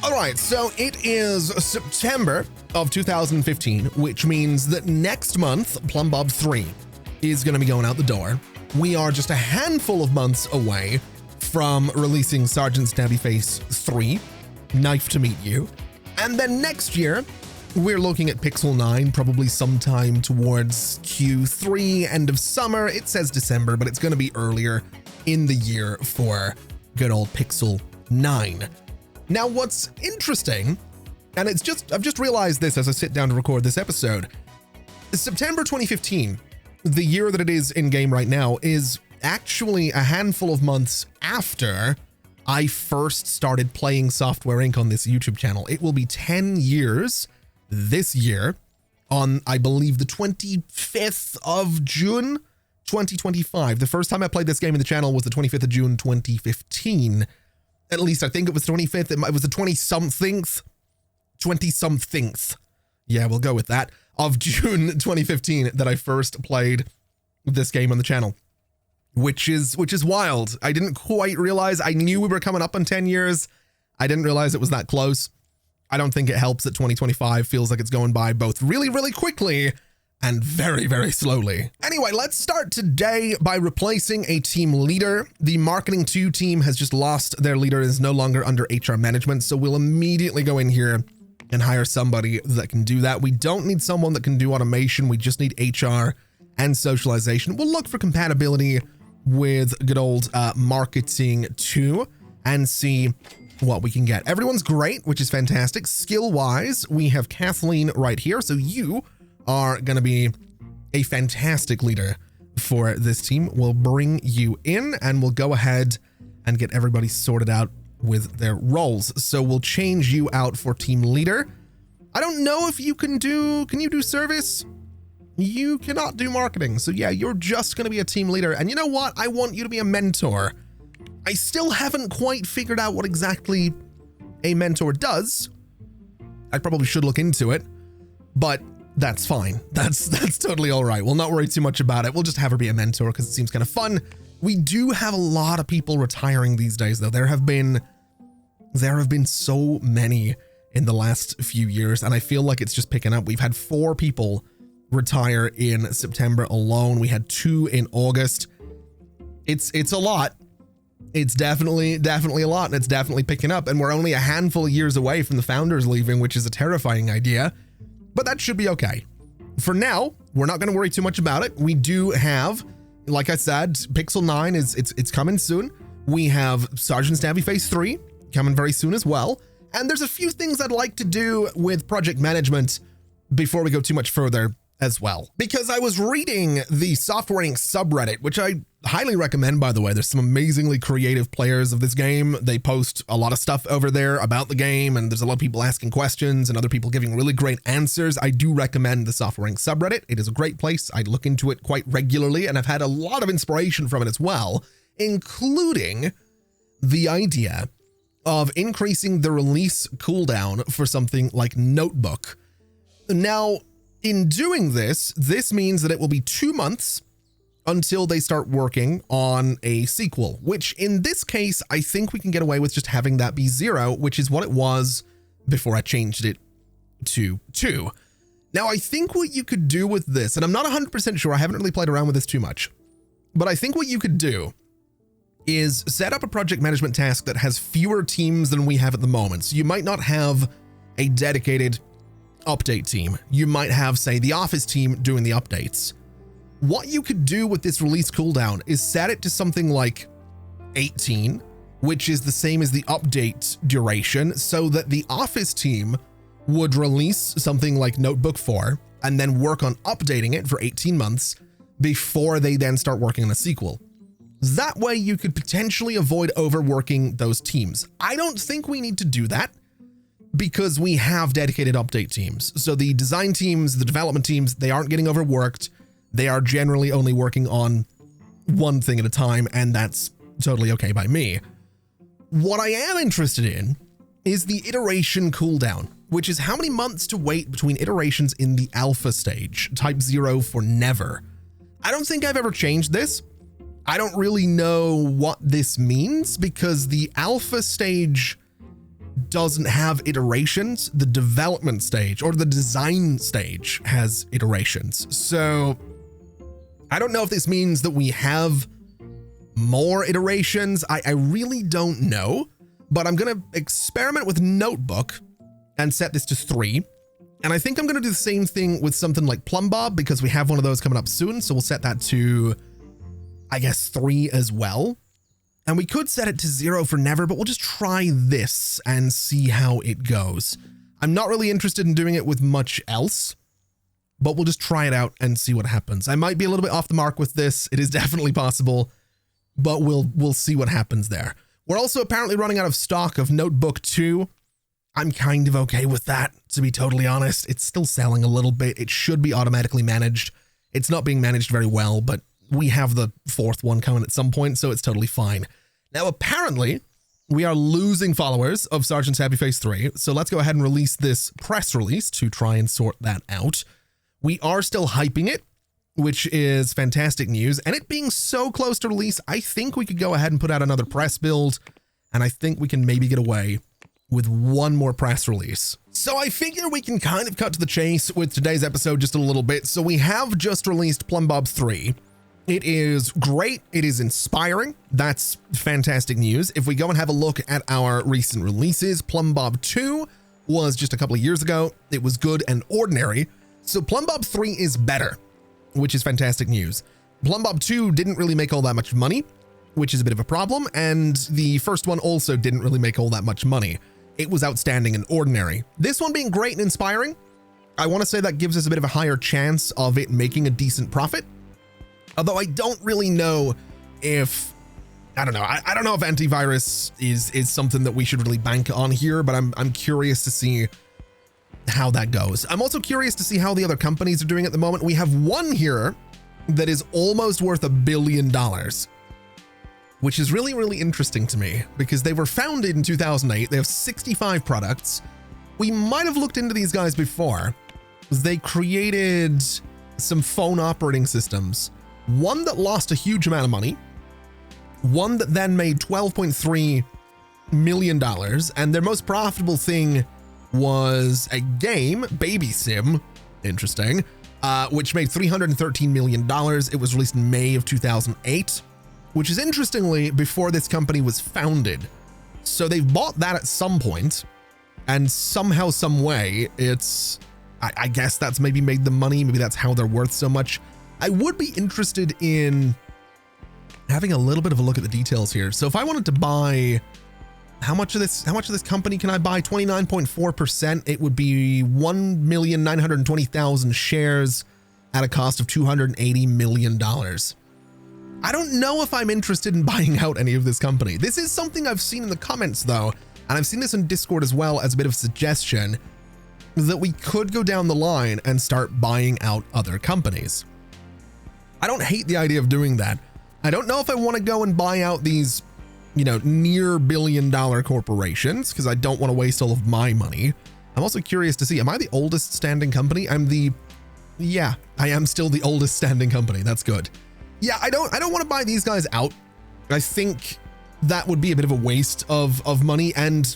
All right, so it is September of 2015, which means that next month, Plumbob 3 is going to be going out the door. We are just a handful of months away from releasing Sergeant Stabbyface 3, Knife to Meet You. And then next year, we're looking at Pixel 9, probably sometime towards Q3, end of summer. It says December, but it's going to be earlier in the year for good old Pixel 9. Now, what's interesting, and I've just realized this as I sit down to record this episode, September 2015, the year that it is in game right now, is actually a handful of months after I first started playing Software Inc. on this YouTube channel. It will be 10 years this year on, I believe, the 25th of June, 2025. The first time I played this game in the channel was the 25th of June, 2015. At least I think it was 25th. It was the 20-somethingth. Yeah, we'll go with that. Of June 2015 that I first played this game on the channel, which is wild. I didn't quite realize. I knew we were coming up on 10 years. I didn't realize it was that close. I don't think it helps that 2025 feels like it's going by both really, really quickly and very, very slowly. Anyway, let's start today by replacing a team leader. The Marketing 2 team has just lost their leader, is no longer under HR management, so we'll immediately go in here and hire somebody that can do that. We don't need someone that can do automation. We just need HR and socialization. We'll look for compatibility with good old Marketing 2 and see what we can get. Everyone's great, which is fantastic. Skill-wise, we have Kathleen right here, so you are going to be a fantastic leader for this team. We'll bring you in and we'll go ahead and get everybody sorted out with their roles. So we'll change you out for team leader. I don't know if you can you do service? You cannot do marketing. So yeah, you're just going to be a team leader. And you know what? I want you to be a mentor. I still haven't quite figured out what exactly a mentor does. I probably should look into it, but that's fine. That's totally all right. We'll not worry too much about it. We'll just have her be a mentor because it seems kind of fun. We do have a lot of people retiring these days, though. There have been so many in the last few years, and I feel like it's just picking up. We've had 4 people retire in September alone. We had 2 in August. It's a lot. It's definitely a lot, and it's definitely picking up. And we're only a handful of years away from the founders leaving, which is a terrifying idea. But that should be okay. For now, we're not going to worry too much about it. We do have, like I said, Pixel 9 it's coming soon. We have Sergeant Stabbyface 3 coming very soon as well. And there's a few things I'd like to do with project management before we go too much further as well. Because I was reading the Software Inc. subreddit, which I highly recommend, by the way. There's some amazingly creative players of this game. They post a lot of stuff over there about the game, and there's a lot of people asking questions and other people giving really great answers. I do recommend the Software Inc. subreddit. It is a great place. I look into it quite regularly, and I've had a lot of inspiration from it as well, including the idea of increasing the release cooldown for something like Notebook. Now, in doing this means that it will be 2 months until they start working on a sequel, which in this case, I think we can get away with just having that be 0, which is what it was before I changed it to 2. Now, I think what you could do with this, and I'm not 100% sure, I haven't really played around with this too much, but I think what you could do is set up a project management task that has fewer teams than we have at the moment. So you might not have a dedicated update team. You might have, say, the office team doing the updates. What you could do with this release cooldown is set it to something like 18, which is the same as the update duration, so that the office team would release something like Notebook 4 and then work on updating it for 18 months before they then start working on a sequel. That way you could potentially avoid overworking those teams. I don't think we need to do that because we have dedicated update teams. So the design teams, the development teams, they aren't getting overworked. They are generally only working on one thing at a time, and that's totally okay by me. What I am interested in is the iteration cooldown, which is how many months to wait between iterations in the alpha stage, type 0 for never. I don't think I've ever changed this. I don't really know what this means because the alpha stage doesn't have iterations. The development stage or the design stage has iterations. So I don't know if this means that we have more iterations. I really don't know, but I'm going to experiment with Notebook and set this to 3. And I think I'm going to do the same thing with something like Plumbob because we have one of those coming up soon. So we'll set that to, I guess, 3 as well. And we could set it to 0 for never, but we'll just try this and see how it goes. I'm not really interested in doing it with much else, but we'll just try it out and see what happens. I might be a little bit off the mark with this. It is definitely possible, but we'll see what happens there. We're also apparently running out of stock of Notebook 2. I'm kind of okay with that, to be totally honest. It's still selling a little bit. It should be automatically managed. It's not being managed very well, but we have the 4th one coming at some point, so it's totally fine. Now, apparently, we are losing followers of Sergeant's Happy Face 3, so let's go ahead and release this press release to try and sort that out. We are still hyping it, which is fantastic news, and it being so close to release, I think we could go ahead and put out another press build, and I think we can maybe get away with one more press release. So I figure we can kind of cut to the chase with today's episode just a little bit. So we have just released Plumbob 3. It is great. It is inspiring. That's fantastic news. If we go and have a look at our recent releases, Plumbob 2 was just a couple of years ago. It was good and ordinary. So Plumbob 3 is better, which is fantastic news. Plumbob 2 didn't really make all that much money, which is a bit of a problem. And the first one also didn't really make all that much money. It was outstanding and ordinary. This one being great and inspiring, I want to say that gives us a bit of a higher chance of it making a decent profit. Although I don't really know if, I don't know if antivirus is something that we should really bank on here, but I'm curious to see how that goes. I'm also curious to see how the other companies are doing at the moment. We have one here that is almost worth $1 billion. Which is really, really interesting to me because they were founded in 2008. They have 65 products. We might have looked into these guys before. They created some phone operating systems. One that lost a huge amount of money. One that then made $12.3 million. And their most profitable thing was a game, Baby Sim. Interesting. Which made $313 million. It was released in May of 2008. Which is interestingly before this company was founded. So they've bought that at some point, and somehow, some way, it's, I guess that's maybe made them money. Maybe that's how they're worth so much. I would be interested in having a little bit of a look at the details here. So if I wanted to buy, how much of this company can I buy? 29.4%. It would be 1,920,000 shares at a cost of $280 million. I don't know if I'm interested in buying out any of this company. This is something I've seen in the comments though, and I've seen this in Discord as well as a bit of suggestion that we could go down the line and start buying out other companies. I don't hate the idea of doing that. I don't know if I want to go and buy out these, near $1 billion corporations because I don't want to waste all of my money. I'm also curious to see, am I the oldest standing company? Yeah, I am still the oldest standing company. That's good. Yeah, I don't want to buy these guys out. I think that would be a bit of a waste of money, and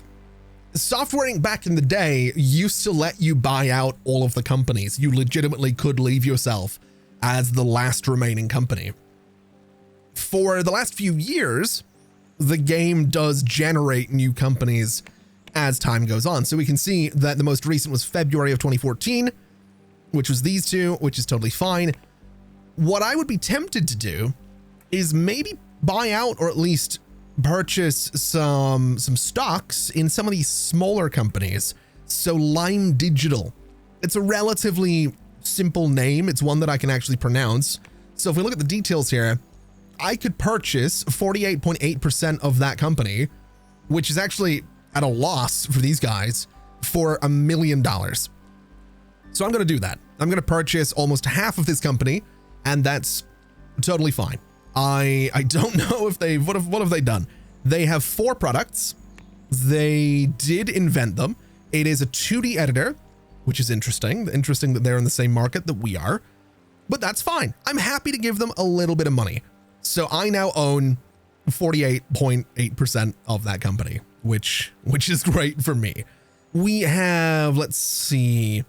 Softwaring back in the day used to let you buy out all of the companies. You legitimately could leave yourself as the last remaining company. For the last few years, the game does generate new companies as time goes on. So we can see that the most recent was February of 2014, which was these two, which is totally fine. What I would be tempted to do is maybe buy out or at least purchase some stocks in some of these smaller companies. So Lime Digital, it's a relatively simple name. It's one that I can actually pronounce. So if we look at the details here, I could purchase 48.8% of that company, which is actually at a loss for these guys, for $1 million. So I'm going to do that. I'm going to purchase almost half of this company, and that's totally fine. I don't know if what have they done? They have 4 products. They did invent them. It is a 2D editor, which is interesting. Interesting that they're in the same market that we are, but that's fine. I'm happy to give them a little bit of money. So I now own 48.8% of that company. which is great for me. We have, let's see,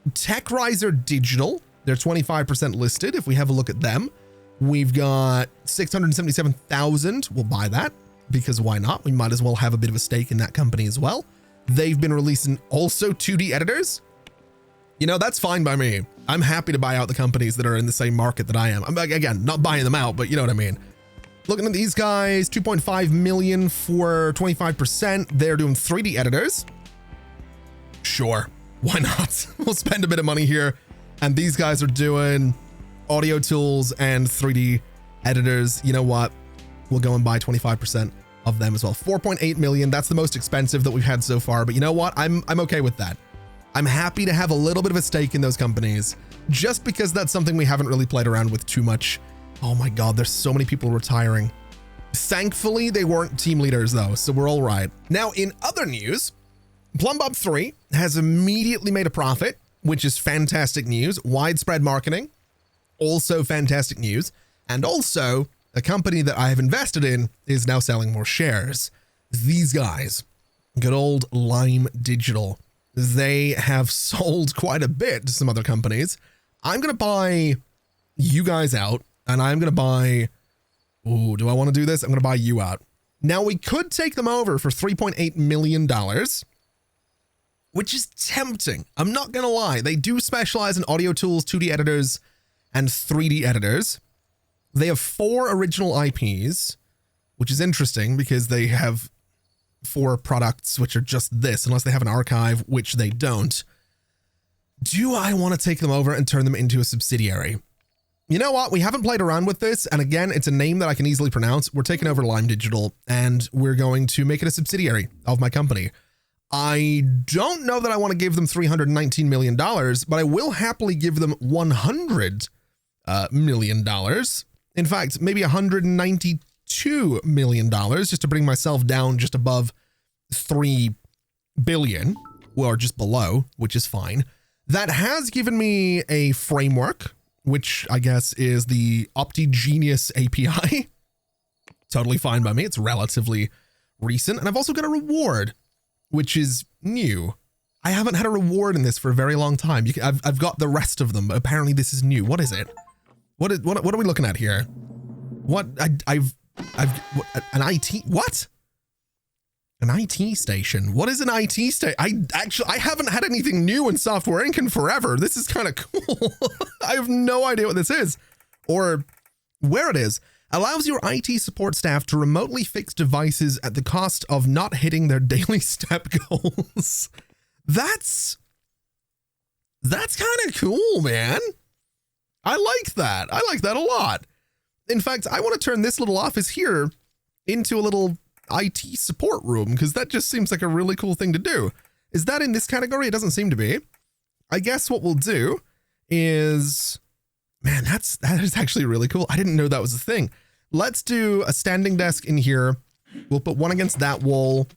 TechRiser Digital. They're 25% listed. If we have a look at them, we've got 677,000. We'll buy that because why not? We might as well have a bit of a stake in that company as well. They've been releasing also 2D editors. You know, that's fine by me. I'm happy to buy out the companies that are in the same market that I am. I'm, again, not buying them out, but you know what I mean. Looking at these guys, 2.5 million for 25%. They're doing 3D editors. Sure, why not? We'll spend a bit of money here. And these guys are doing audio tools and 3D editors. You know what? We'll go and buy 25% of them as well. 4.8 million. That's the most expensive that we've had so far. But you know what? I'm okay with that. I'm happy to have a little bit of a stake in those companies just because that's something we haven't really played around with too much. Oh my God, there's so many people retiring. Thankfully, they weren't team leaders though, so we're all right. Now, in other news, Plumbob 3 has immediately made a profit, which is fantastic news. Widespread marketing, also fantastic news. And also, a company that I have invested in is now selling more shares. These guys, good old Lime Digital, they have sold quite a bit to some other companies. I'm going to buy you guys out, and I'm going to buy... Ooh, do I want to do this? I'm going to buy you out. Now, we could take them over for $3.8 million, which is tempting. I'm not going to lie. They do specialize in audio tools, 2D editors, and 3D editors. They have 4 original IPs, which is interesting because they have 4 products which are just this, unless they have an archive, which they don't. Do I want to take them over and turn them into a subsidiary? You know what? We haven't played around with this. And again, it's a name that I can easily pronounce. We're taking over Lime Digital and we're going to make it a subsidiary of my company. I don't know that I want to give them $319 million, but I will happily give them $100 million. In fact, maybe $192 million just to bring myself down just above 3 billion, or just below, which is fine. That has given me a framework, which I guess is the OptiGenius API. Totally fine by me. It's relatively recent. And I've also got a reward, which is new. I haven't had a reward in this for a very long time. I've got the rest of them, but apparently this is new. What is it? What are we looking at here? What? I've an IT, what? An IT station. What is an IT station? I haven't had anything new in Software Inc. in forever. This is kind of cool. I have no idea what this is or where it is. Allows your IT support staff to remotely fix devices at the cost of not hitting their daily step goals. That's kind of cool, man. I like that. I like that a lot. In fact, I want to turn this little office here into a little IT support room because that just seems like a really cool thing to do. Is that in this category? It doesn't seem to be. I guess what we'll do is, man, that is actually really cool. I didn't know that was a thing. Let's do a standing desk in here. We'll put one against that wall.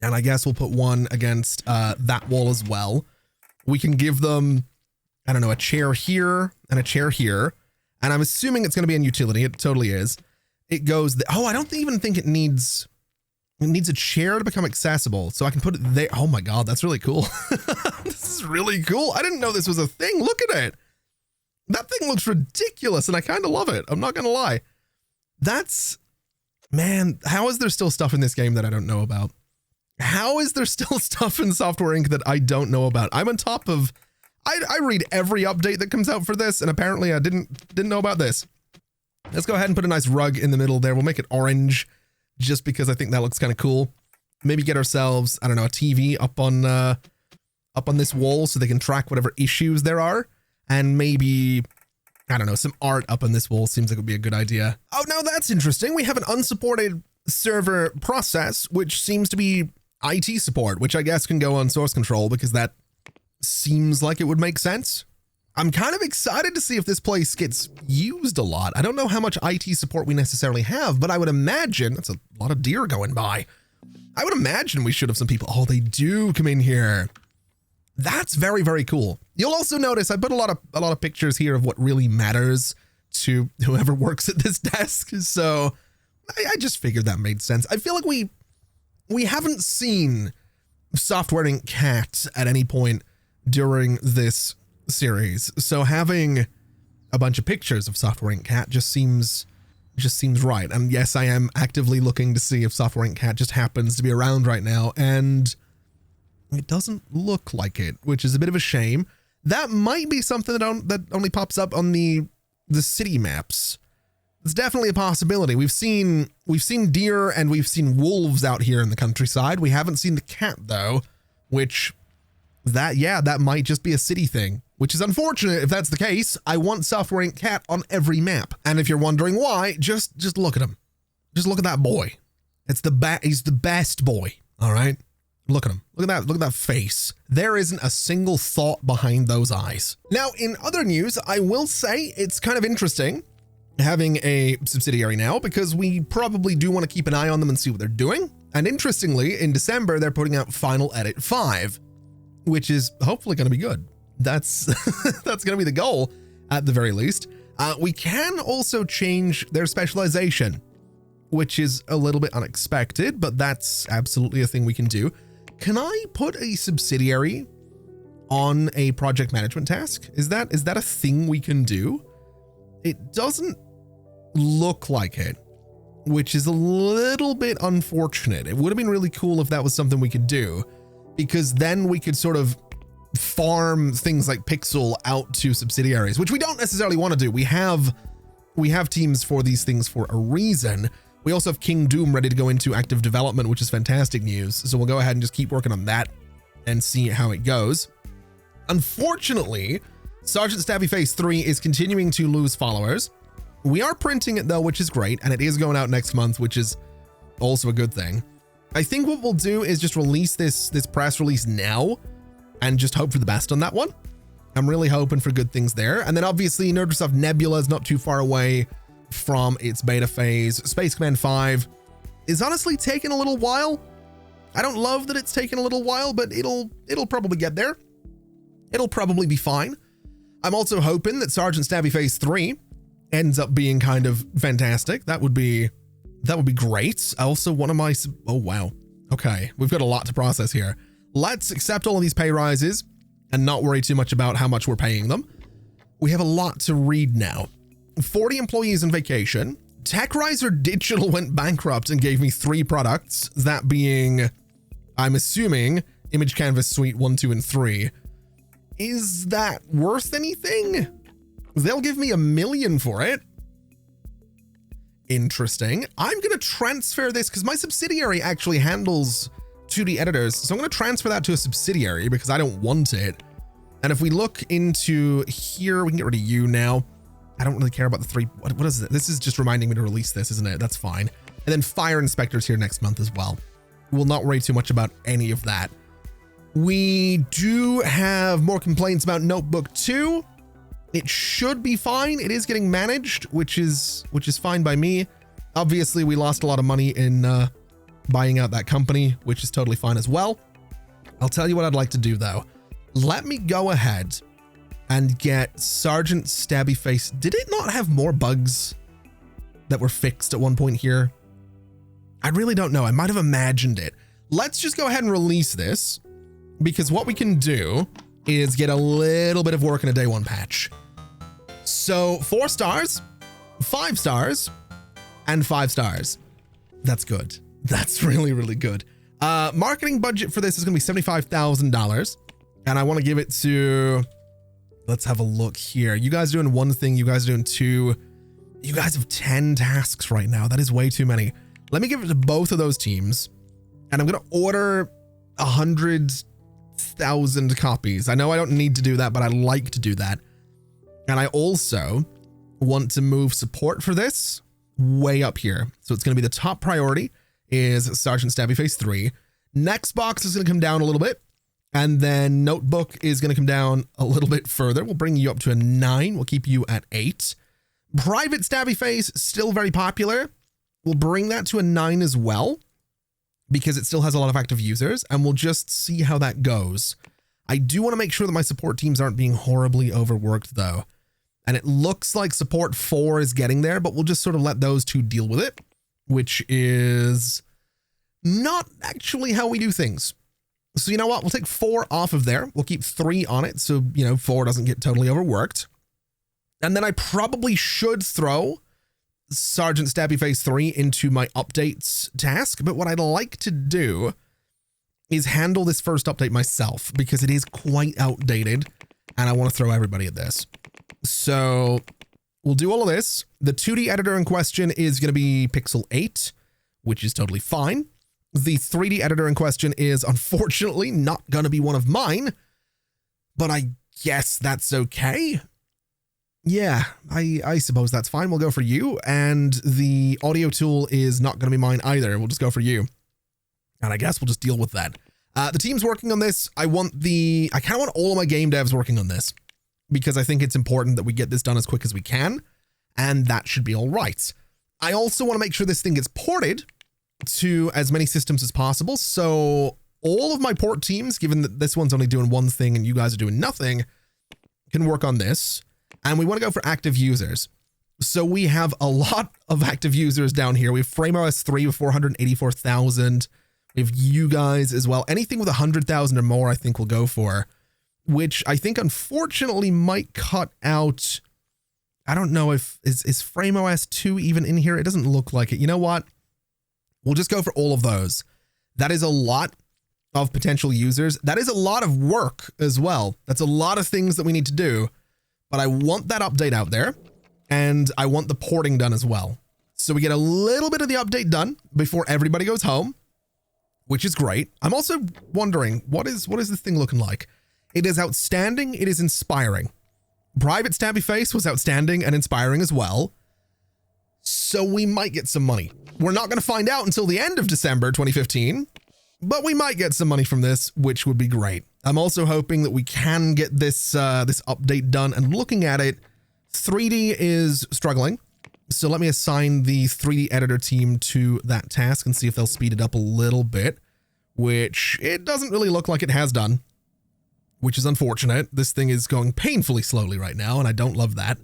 And I guess we'll put one against that wall as well. We can give them, I don't know, a chair here and a chair here. And I'm assuming it's going to be in utility. It totally is. It goes, oh, I don't even think it needs a chair to become accessible. So I can put it there. Oh my God, that's really cool. This is really cool. I didn't know this was a thing. Look at it. That thing looks ridiculous and I kind of love it. I'm not going to lie. Man, how is there still stuff in this game that I don't know about? How is there still stuff in Software Inc. that I don't know about? I'm on top of, I read every update that comes out for this, and apparently I didn't know about this. Let's go ahead and put a nice rug in the middle there. We'll make it orange just because I think that looks kind of cool. Maybe get ourselves, I don't know, a TV up on this wall so they can track whatever issues there are. And maybe, I don't know, some art up on this wall seems like it would be a good idea. Oh, now that's interesting. We have an unsupported server process, which seems to be IT support, which I guess can go on source control because that seems like it would make sense. I'm kind of excited to see if this place gets used a lot. I don't know how much IT support we necessarily have, but I would imagine that's a lot of deer going by. I would imagine we should have some people. Oh, they do come in here. That's very, very cool. You'll also notice I put a lot of pictures here of what really matters to whoever works at this desk. So I just figured that made sense. I feel like we haven't seen Software Inc. Cat at any point during this series, so having a bunch of pictures of Software Inc. Cat just seems right. And yes, I am actively looking to see if Software Inc. Cat just happens to be around right now, and it doesn't look like it, which is a bit of a shame. That might be something that only pops up on the city maps. It's definitely a possibility. We've seen deer and we've seen wolves out here in the countryside. We haven't seen the cat though, which that might just be a city thing, which is unfortunate if that's the case. I want Software Inc. Cat on every map. And if you're wondering why, just look at him. Just look at that boy. He's the best boy. All right. Look at him. Look at that face. There isn't a single thought behind those eyes. Now, in other news, I will say it's kind of interesting having a subsidiary now, because we probably do want to keep an eye on them and see what they're doing. And interestingly, in December, they're putting out Final Edit 5, which is hopefully going to be good. That's that's going to be the goal at the very least. We can also change their specialization, which is a little bit unexpected, but that's absolutely a thing we can do. Can I put a subsidiary on a project management task? Is that a thing we can do? It doesn't look like it, which is a little bit unfortunate. It would have been really cool if that was something we could do, because then we could sort of farm things like Pixel out to subsidiaries, which we don't necessarily want to do. We have teams for these things for a reason. We also have King Doom ready to go into active development, which is fantastic news. So we'll go ahead and just keep working on that and see how it goes. Unfortunately, Sergeant Stabby Face 3 is continuing to lose followers. We are printing it though, which is great, and it is going out next month, which is also a good thing. I think what we'll do is just release this press release now and just hope for the best on that one. I'm really hoping for good things there. And then obviously Nerdrosoft Nebula is not too far away from its beta phase. Space Command 5 is honestly taking a little while. I don't love that it's taken a little while, but it'll probably get there. It'll probably be fine. I'm also hoping that Sergeant Stabby Face 3 ends up being kind of fantastic. That would be great. Also, one of my, oh wow. Okay, we've got a lot to process here. Let's accept all of these pay rises and not worry too much about how much we're paying them. We have a lot to read now. 40 employees on vacation. TechRiser Digital went bankrupt and gave me 3 products, that being, I'm assuming, Image Canvas Suite 1, 2, and 3. Is that worth anything? They'll give me $1 million for it. Interesting. I'm going to transfer this because my subsidiary actually handles 2D editors. So I'm going to transfer that to a subsidiary because I don't want it. And if we look into here, we can get rid of you now. I don't really care about the 3. What is it? This is just reminding me to release this, isn't it? That's fine. And then Fire Inspector's here next month as well. We'll not worry too much about any of that. We do have more complaints about Notebook 2. It should be fine. It is getting managed, which is fine by me. Obviously, we lost a lot of money in buying out that company, which is totally fine as well. I'll tell you what I'd like to do though. Let me go ahead and get Sergeant Stabby Face. Did it not have more bugs that were fixed at one point here? I really don't know. I might have imagined it. Let's just go ahead and release this, because what we can do is get a little bit of work in a day 1 patch. So 4 stars, 5 stars, and 5 stars. That's good. That's really, really good. Marketing budget for this is going to be $75,000. And I want to give it to, let's have a look here. You guys doing 1 thing. You guys doing 2. You guys have 10 tasks right now. That is way too many. Let me give it to both of those teams. And I'm going to order 100,000 copies. I know I don't need to do that, but I like to do that. And I also want to move support for this way up here. So it's going to be the top priority is Sergeant Stabby Face 3. Next box is going to come down a little bit. And then Notebook is going to come down a little bit further. We'll bring you up to a 9. We'll keep you at 8. Private Stabby Face, still very popular. We'll bring that to a 9 as well, because it still has a lot of active users, and we'll just see how that goes. I do want to make sure that my support teams aren't being horribly overworked though. And it looks like support 4 is getting there, but we'll just sort of let those 2 deal with it, which is not actually how we do things. So you know what? We'll take 4 off of there. We'll keep 3 on it. So, 4 doesn't get totally overworked. And then I probably should throw Sergeant Stabby Face 3 into my updates task. But what I'd like to do is handle this first update myself because it is quite outdated and I want to throw everybody at this. So we'll do all of this. The 2D editor in question is going to be Pixel 8, which is totally fine. The 3D editor in question is unfortunately not going to be one of mine, but I guess that's okay. Yeah, I suppose that's fine. We'll go for you. And the audio tool is not going to be mine either. We'll just go for you. And I guess we'll just deal with that. The team's working on this. I kind of want all of my game devs working on this because I think it's important that we get this done as quick as we can. And that should be all right. I also want to make sure this thing gets ported to as many systems as possible. So all of my port teams, given that this one's only doing one thing and you guys are doing nothing, can work on this. And we want to go for active users. So we have a lot of active users down here. We have FrameOS 3 with 484,000. We have you guys as well. Anything with 100,000 or more, I think we'll go for, which I think unfortunately might cut out. I don't know if is FrameOS 2 even in here? It doesn't look like it. You know what? We'll just go for all of those. That is a lot of potential users. That is a lot of work as well. That's a lot of things that we need to do, but I want that update out there and I want the porting done as well. So we get a little bit of the update done before everybody goes home, which is great. I'm also wondering, what is this thing looking like? It is outstanding. It is inspiring. Private Stabby Face was outstanding and inspiring as well. So we might get some money. We're not going to find out until the end of December 2015, but we might get some money from this, which would be great. I'm also hoping that we can get this this update done. And looking at it, 3D is struggling. So let me assign the 3D editor team to that task and see if they'll speed it up a little bit, which it doesn't really look like it has done, which is unfortunate. This thing is going painfully slowly right now, and I don't love that.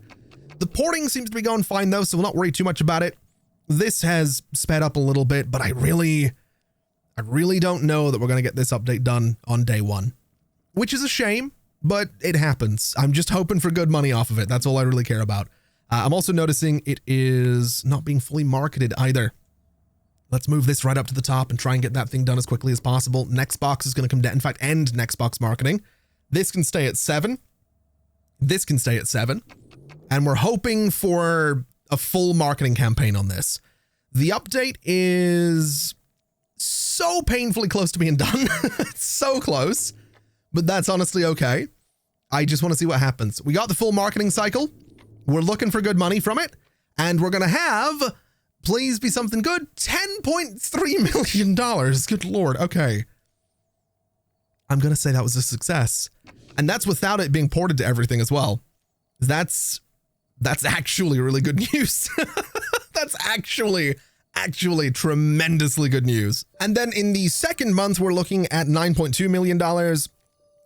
The porting seems to be going fine though, so we'll not worry too much about it. This has sped up a little bit, but I really don't know that we're going to get this update done on day one, which is a shame, but it happens. I'm just hoping for good money off of it. That's all I really care about. I'm also noticing it is not being fully marketed either. Let's move this right up to the top and try and get that thing done as quickly as possible. Next box is going to come down. In fact, end next box marketing. This can stay at 7. This can stay at 7. And we're hoping for a full marketing campaign on this. The update is so painfully close to being done. It's so close, but that's honestly okay. I just want to see what happens. We got the full marketing cycle. We're looking for good money from it. And we're going to have, please be something good, $10.3 million. Good Lord. Okay. I'm going to say that was a success. And that's without it being ported to everything as well. That's actually really good news. That's actually tremendously good news. And then in the second month, we're looking at $9.2 million,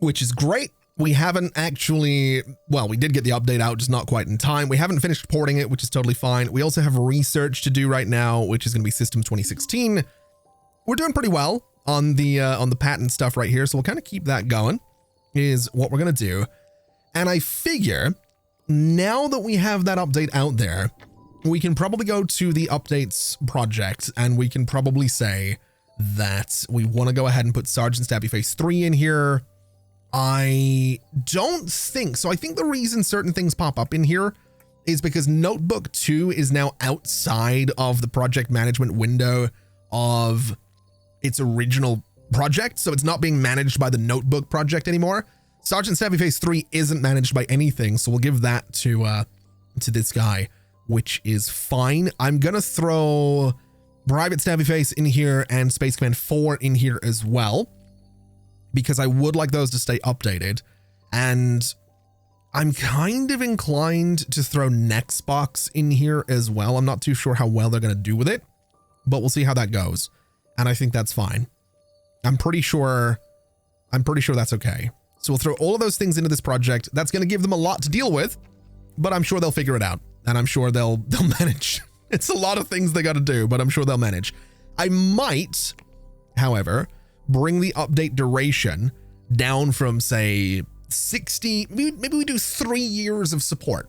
which is great. We haven't actually, well, we did get the update out, just not quite in time. We haven't finished porting it, which is totally fine. We also have research to do right now, which is going to be System 2016. We're doing pretty well on the patent stuff right here. So we'll kind of keep that going is what we're going to do. And I figure now that we have that update out there, we can probably go to the updates project and we can probably say that we want to go ahead and put Sergeant Stabby Face 3 in here. I don't think so. I think the reason certain things pop up in here is because Notebook 2 is now outside of the project management window of its original project. So it's not being managed by the Notebook project anymore. Sergeant Stabby Face 3 isn't managed by anything. So we'll give that to this guy, which is fine. I'm going to throw Private Stabby Face in here and Space Command 4 in here as well, because I would like those to stay updated. And I'm kind of inclined to throw Nextbox in here as well. I'm not too sure how well they're going to do with it, but we'll see how that goes. And I think that's fine. I'm pretty sure that's okay. So we'll throw all of those things into this project. That's going to give them a lot to deal with, but I'm sure they'll figure it out. And I'm sure they'll manage. It's a lot of things they got to do, but I'm sure they'll manage. I might however, bring the update duration down from, say, 60, maybe we do 3 years of support.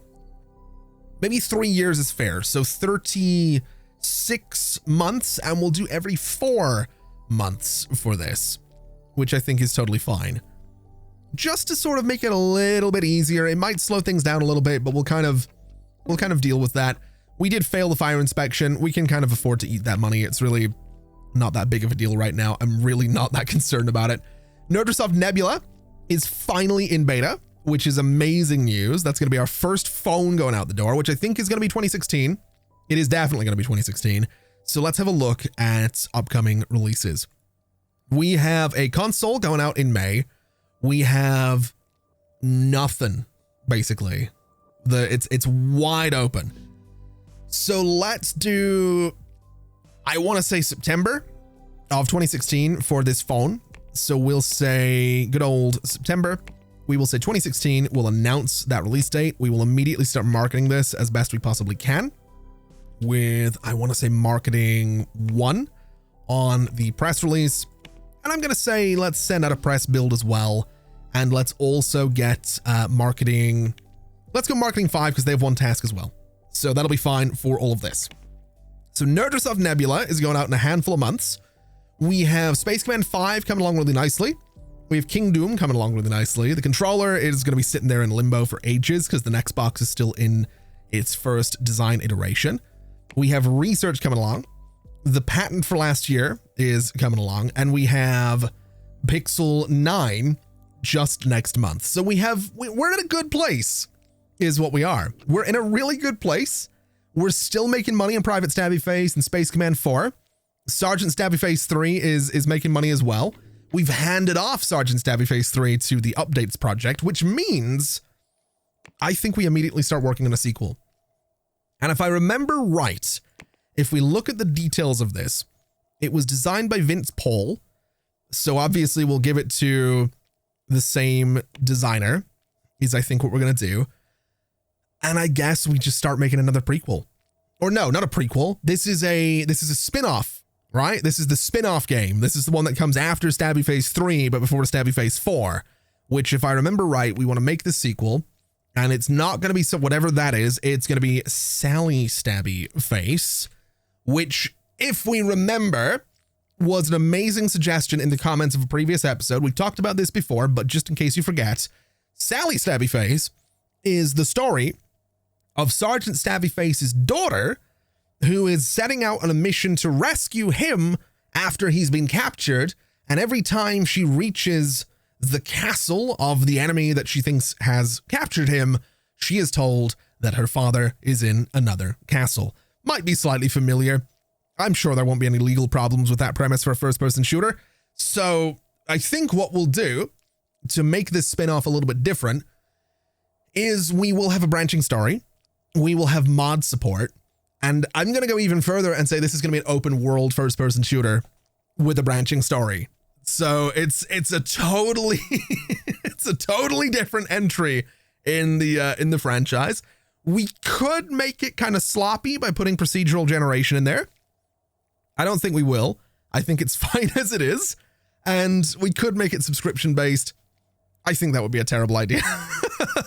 Maybe 3 years is fair. So 36 months, and we'll do every 4 months for this, which I think is totally fine. Just to sort of make it a little bit easier. It might slow things down a little bit, but we'll kind of deal with that. We did fail the fire inspection. We can kind of afford to eat that money. It's really not that big of a deal right now. I'm really not that concerned about it. Nerdrosoft Nebula is finally in beta, which is amazing news. That's going to be our first phone going out the door, which I think is going to be 2016. It is definitely going to be 2016. So let's have a look at upcoming releases. We have a console going out in May. We have nothing, basically. It's wide open. So let's do, I want to say September of 2016 for this phone. So we'll say good old September. We will say 2016. We'll announce that release date. We will immediately start marketing this as best we possibly can with, I want to say, marketing 1 on the press release. And I'm going to say, let's send out a press build as well. And let's also get marketing. Let's go marketing 5 because they have 1 task as well. So that'll be fine for all of this. So Nerdrosoft Nebula is going out in a handful of months. We have Space Command 5 coming along really nicely. We have King Doom coming along really nicely. The controller is going to be sitting there in limbo for ages because the next box is still in its first design iteration. We have Research coming along. The patent for last year is coming along. And we have Pixel 9 just next month. So we're in a good place is what we are. We're in a really good place. We're still making money in Private Stabby Face and Space Command 4. Sergeant Stabby Face 3 is making money as well. We've handed off Sergeant Stabby Face 3 to the Updates project, which means I think we immediately start working on a sequel. And if I remember right, if we look at the details of this, it was designed by Vince Paul. So obviously we'll give it to the same designer is I think what we're going to do. And I guess we just start making another prequel. Or no, not a prequel. This is a spin-off, right? This is the spin-off game. This is the one that comes after Stabby Face 3, but before Stabby Face 4, which if I remember right, we want to make the sequel. And it's not going to be whatever that is. It's going to be Sally Stabby Face, which if we remember was an amazing suggestion in the comments of a previous episode. We've talked about this before, but just in case you forget, Sally Stabby Face is the story of Sergeant Stabby Face's daughter, who is setting out on a mission to rescue him after he's been captured. And every time she reaches the castle of the enemy that she thinks has captured him, she is told that her father is in another castle. Might be slightly familiar. I'm sure there won't be any legal problems with that premise for a first-person shooter. So I think what we'll do to make this spin-off a little bit different is we will have a branching story. We will have mod support. And I'm going to go even further and say this is going to be an open world first-person shooter with a branching story. So it's a totally it's a totally different entry in the franchise. We could make it kind of sloppy by putting procedural generation in there. I don't think we will. I think it's fine as it is. And we could make it subscription based. I think that would be a terrible idea.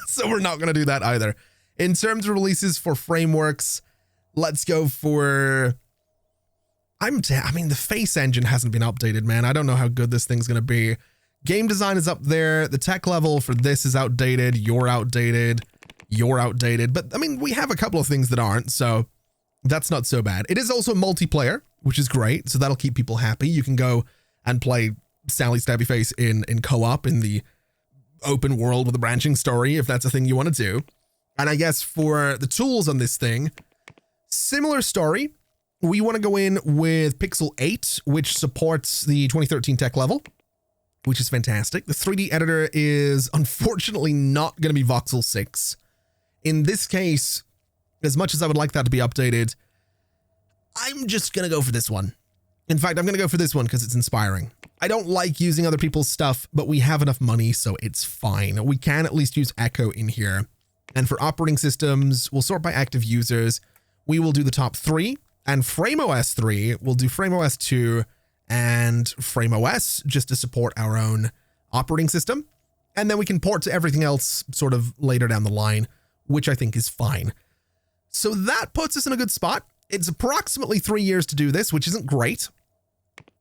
So we're not going to do that either. In terms of releases for frameworks, let's go for... I mean, the face engine hasn't been updated, man. I don't know how good this thing's going to be. Game design is up there. The tech level for this is outdated. You're outdated. You're outdated. But, I mean, we have a couple of things that aren't, so that's not so bad. It is also multiplayer, which is great, so that'll keep people happy. You can go and play Sally Stabby Face in co-op in the open world with a branching story, if that's a thing you want to do. And I guess for the tools on this thing, similar story. We want to go in with Pixel 8, which supports the 2013 tech level, which is fantastic. The 3D editor is unfortunately not going to be Voxel 6. In this case, as much as I would like that to be updated, I'm just going to go for this one. In fact, I'm going to go for this one because it's inspiring. I don't like using other people's stuff, but we have enough money, so it's fine. We can at least use Echo in here. And for operating systems, we'll sort by active users. We will do the top 3. And FrameOS 3, we'll do FrameOS 2 and Frame OS just to support our own operating system. And then we can port to everything else sort of later down the line, which I think is fine. So that puts us in a good spot. It's approximately 3 years to do this, which isn't great.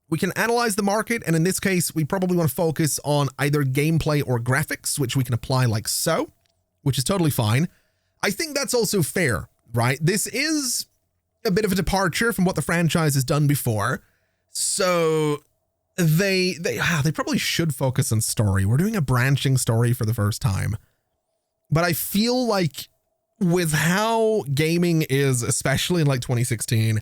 We can analyze the market, and in this case, we probably want to focus on either gameplay or graphics, which we can apply like so, which is totally fine. I think that's also fair, right? This is a bit of a departure from what the franchise has done before. So they probably should focus on story. We're doing a branching story for the first time. But I feel like with how gaming is, especially in like 2016,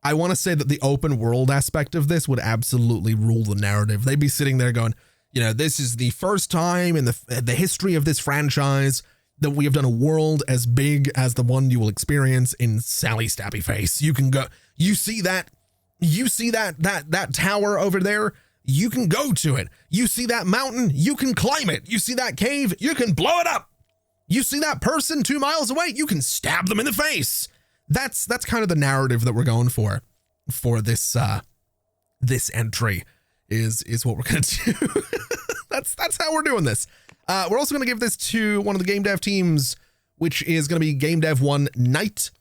I want to say that the open world aspect of this would absolutely rule the narrative. They'd be sitting there going, you know, this is the first time in the history of this franchise that we have done a world as big as the one you will experience in Sally Stabby Face. You can go, you see that tower over there, you can go to it. You see that mountain, you can climb it. You see that cave, you can blow it up. You see that person 2 miles away, you can stab them in the face. That's kind of the narrative that we're going for this this entry is what we're gonna do. that's how we're doing this. We're also gonna give this to one of the game dev teams, which is gonna be Game Dev 1 Night,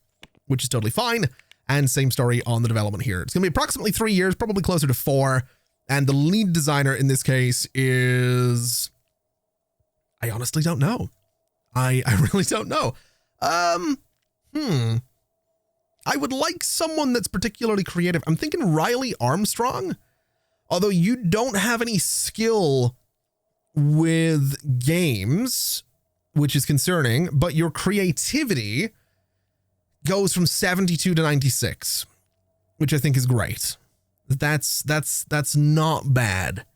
which is totally fine. And same story on the development here. It's gonna be approximately 3 years, probably closer to 4. And the lead designer in this case is, I honestly don't know. I really don't know. I would like someone that's particularly creative. I'm thinking Riley Armstrong, although you don't have any skill with games, which is concerning, but your creativity goes from 72 to 96, which I think is great. That's not bad.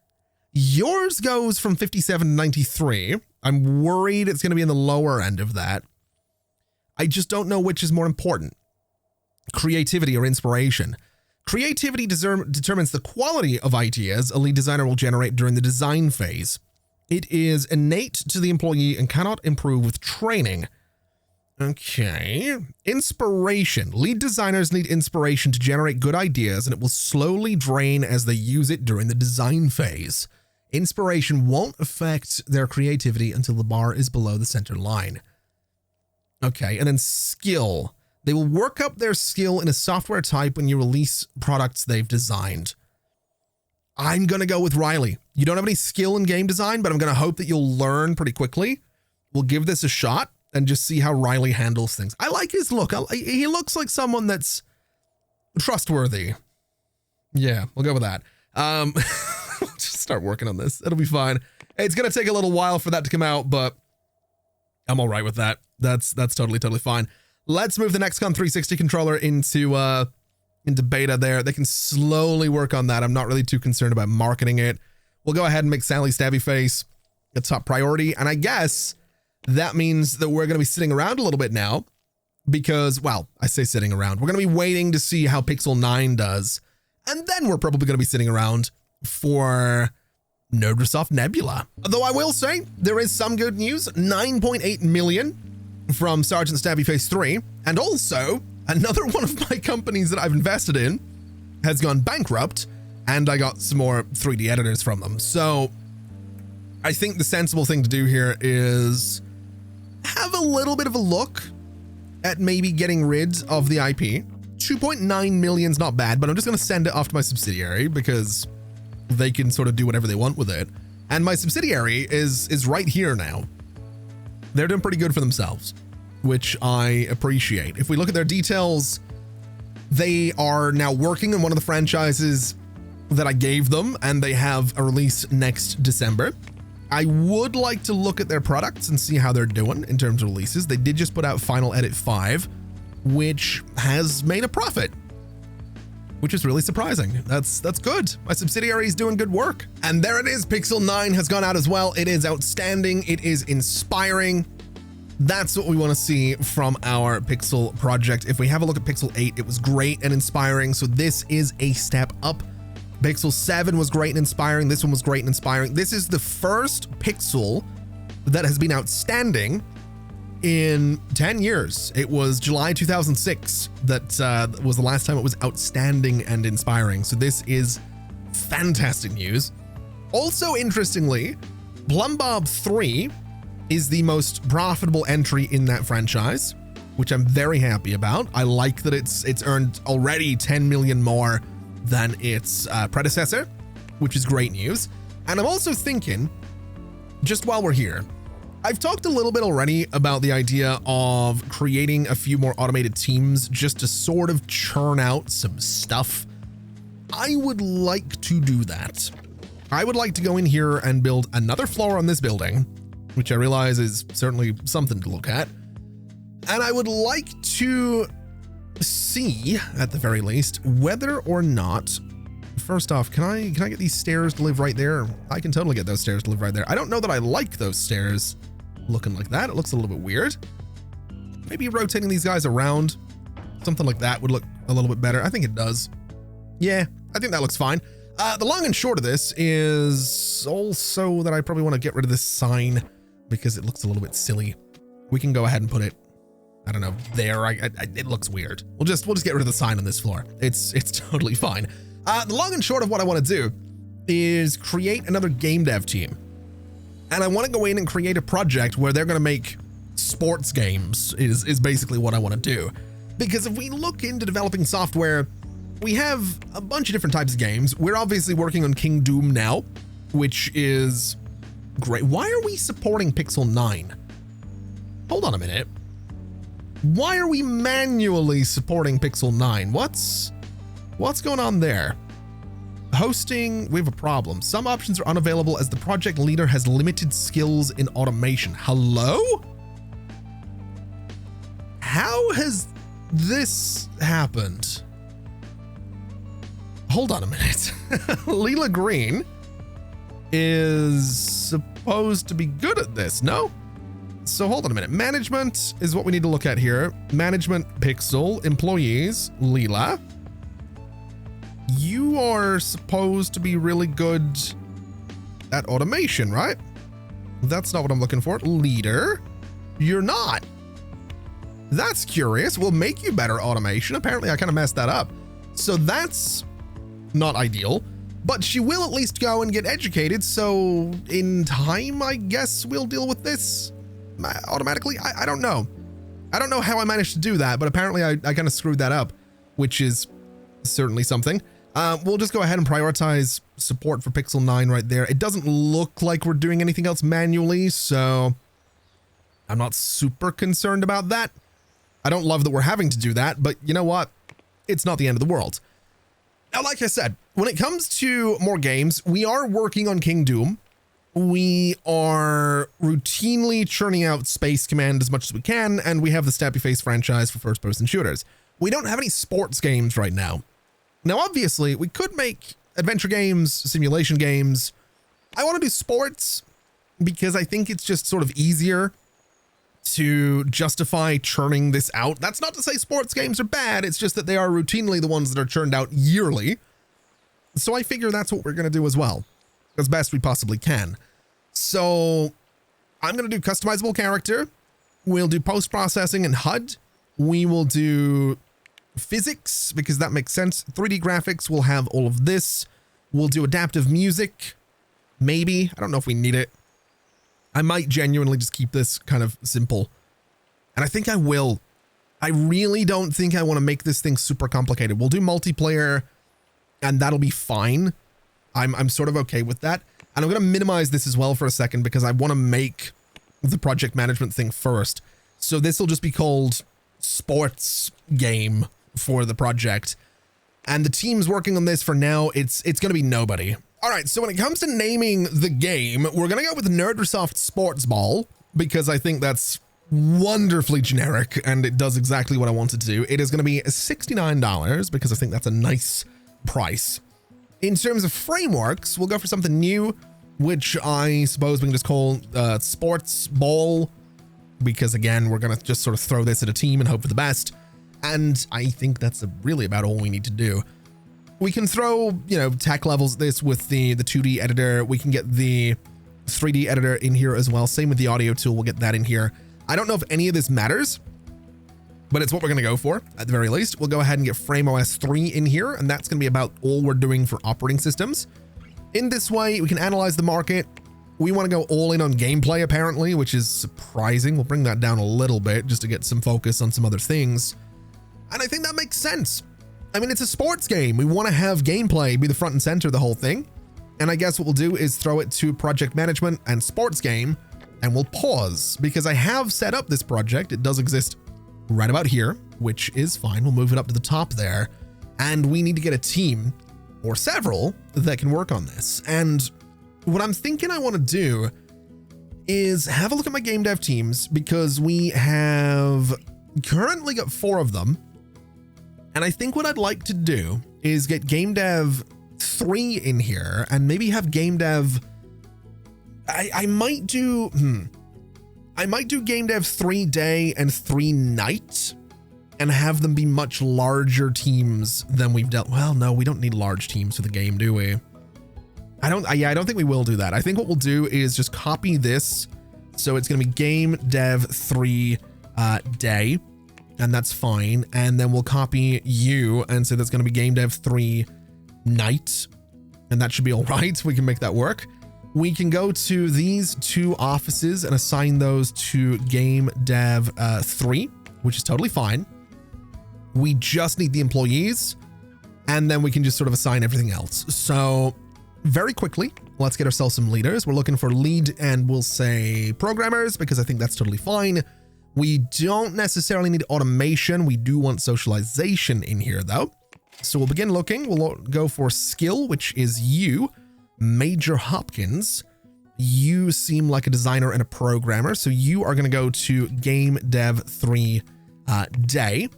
Yours goes from 57 to 93. I'm worried it's going to be in the lower end of that. I just don't know which is more important, creativity or inspiration. Creativity determines the quality of ideas a lead designer will generate during the design phase. It is innate to the employee and cannot improve with training. Okay. Inspiration. Lead designers need inspiration to generate good ideas, and it will slowly drain as they use it during the design phase. Inspiration won't affect their creativity until the bar is below the center line. Okay, and then skill. They will work up their skill in a software type when you release products they've designed. I'm going to go with Riley. You don't have any skill in game design, but I'm going to hope that you'll learn pretty quickly. We'll give this a shot and just see how Riley handles things. I like his look. He looks like someone that's trustworthy. Yeah, we'll go with that. Just start working on this. It'll be fine. It's going to take a little while for that to come out, but I'm all right with that. That's totally fine. Let's move the Nexcon 360 controller into beta there. They can slowly work on that. I'm not really too concerned about marketing it. We'll go ahead and make Sally Stabby Face a top priority. And I guess that means that we're going to be sitting around a little bit now because, well, I say sitting around. We're going to be waiting to see how Pixel 9 does. And then we're probably going to be sitting around for Nerdrosoft Nebula. Though I will say there is some good news. 9.8 million from Sergeant Stabby Face 3. And also another one of my companies that I've invested in has gone bankrupt, and I got some more 3D editors from them. So I think the sensible thing to do here is have a little bit of a look at maybe getting rid of the IP. 2.9 million is not bad, but I'm just going to send it off to my subsidiary because they can sort of do whatever they want with it. And my subsidiary is right here now. They're doing pretty good for themselves, which I appreciate. If we look at their details, they are now working on one of the franchises that I gave them, and they have a release next December. I would like to look at their products and see how they're doing in terms of releases. They did just put out Final Edit 5, which has made a profit, which is really surprising. That's good. My subsidiary is doing good work. And there it is. Pixel 9 has gone out as well. It is outstanding. It is inspiring. That's what we want to see from our Pixel project. If we have a look at Pixel 8, it was great and inspiring. So this is a step up. Pixel 7 was great and inspiring. This one was great and inspiring. This is the first Pixel that has been outstanding in 10 years. It was July 2006 that was the last time it was outstanding and inspiring. So this is fantastic news. Also, interestingly, Plumbob 3 is the most profitable entry in that franchise, which I'm very happy about. I like that it's earned already 10 million more than its predecessor, which is great news. And I'm also thinking, just while we're here, I've talked a little bit already about the idea of creating a few more automated teams just to sort of churn out some stuff. I would like to do that. I would like to go in here and build another floor on this building, which I realize is certainly something to look at. And I would like to see, at the very least, whether or not, first off, can I get these stairs to live right there? I can totally get those stairs to live right there. I don't know that I like those stairs looking like that. It looks a little bit weird. Maybe rotating these guys around, something like that would look a little bit better. I think it does. Yeah, I think that looks fine. The long and short of this is also that I probably want to get rid of this sign because it looks a little bit silly. We can go ahead and put it, I don't know, there. It looks weird. We'll just get rid of the sign on this floor. It's totally fine. The long and short of what I want to do is create another game dev team. And I want to go in and create a project where they're going to make sports games is basically what I want to do. Because if we look into developing software, we have a bunch of different types of games. We're obviously working on King Doom now, which is great. Why are we supporting Pixel 9? Hold on a minute. Why are we manually supporting Pixel 9? What's going on there? Hosting, we have a problem. Some options are unavailable as the project leader has limited skills in automation. Hello? How has this happened? Hold on a minute. Leela Green is supposed to be good at this, no? So hold on a minute. Management is what we need to look at here. Management, Pixel, employees, Leela. You are supposed to be really good at automation, right? That's not what I'm looking for. Leader, you're not. That's curious. We'll make you better automation. Apparently I kind of messed that up. So that's not ideal, but she will at least go and get educated. So in time, I guess we'll deal with this automatically. I don't know. I don't know how I managed to do that, but apparently I kind of screwed that up, which is certainly something. We'll just go ahead and prioritize support for Pixel 9 right there. It doesn't look like we're doing anything else manually, so I'm not super concerned about that. I don't love that we're having to do that, but you know what? It's not the end of the world. Now, like I said, when it comes to more games, we are working on King Doom. We are routinely churning out Space Command as much as we can, and we have the Stampy Face franchise for first-person shooters. We don't have any sports games right now. Now, obviously, we could make adventure games, simulation games. I want to do sports because I think it's just sort of easier to justify churning this out. That's not to say sports games are bad. It's just that they are routinely the ones that are churned out yearly. So I figure that's what we're going to do as well, as best we possibly can. So I'm going to do customizable character. We'll do post-processing and HUD. We will do physics because that makes sense. 3D graphics will have all of this. We'll do adaptive music. Maybe. I don't know if we need it. I might genuinely just keep this kind of simple. And I think I will. I really don't think I want to make this thing super complicated. We'll do multiplayer and that'll be fine. I'm sort of okay with that. And I'm going to minimize this as well for a second because I want to make the project management thing first. So this will just be called sports game for the project. And the team's working on this for now. It's going to be nobody. All right, so when it comes to naming the game, we're going to go with Nerdrosoft Sports Ball because I think that's wonderfully generic and it does exactly what I wanted to do. It is going to be $69 because I think that's a nice price. In terms of frameworks, we'll go for something new, which I suppose we can just call Sports Ball because, again, we're going to just sort of throw this at a team and hope for the best. And I think that's really about all we need to do. We can throw, you know, tech levels at this with the 2D editor. We can get the 3D editor in here as well. Same with the audio tool. We'll get that in here. I don't know if any of this matters but it's what we're going to go for at the very least. We'll go ahead and get Frame OS 3 in here, and that's going to be about all we're doing for operating systems. In this way, we can analyze the market. We want to go all in on gameplay, apparently, which is surprising. We'll bring that down a little bit just to get some focus on some other things. And I think that makes sense. I mean, it's a sports game. We want to have gameplay be the front and center of the whole thing. And I guess what we'll do is throw it to project management and sports game, and we'll pause because I have set up this project. It does exist right about here, which is fine. We'll move it up to the top there. And we need to get a team or several that can work on this. And what I'm thinking I want to do is have a look at my game dev teams, because we have currently got 4 of them. And I think what I'd like to do is get game dev 3 in here and maybe have game dev. I might do game dev 3 day and 3 night and have them be much larger teams than we've dealt. Well, no, we don't need large teams for the game, do we? I don't think we will do that. I think what we'll do is just copy this. So it's going to be game dev 3 day, and that's fine. And then we'll copy you and say that's going to be game dev 3 night, and that should be all right. We can make that work. We can go to these 2 offices and assign those to game dev 3, which is totally fine. We just need the employees, and then we can just sort of assign everything else. So very quickly, let's get ourselves some leaders. We're looking for lead, and we'll say programmers, because I think that's totally fine. We don't necessarily need automation. We do want socialization in here though. So we'll begin looking. We'll go for skill, which is you, Major Hopkins. You seem like a designer and a programmer. So you are going to go to game dev 3 day.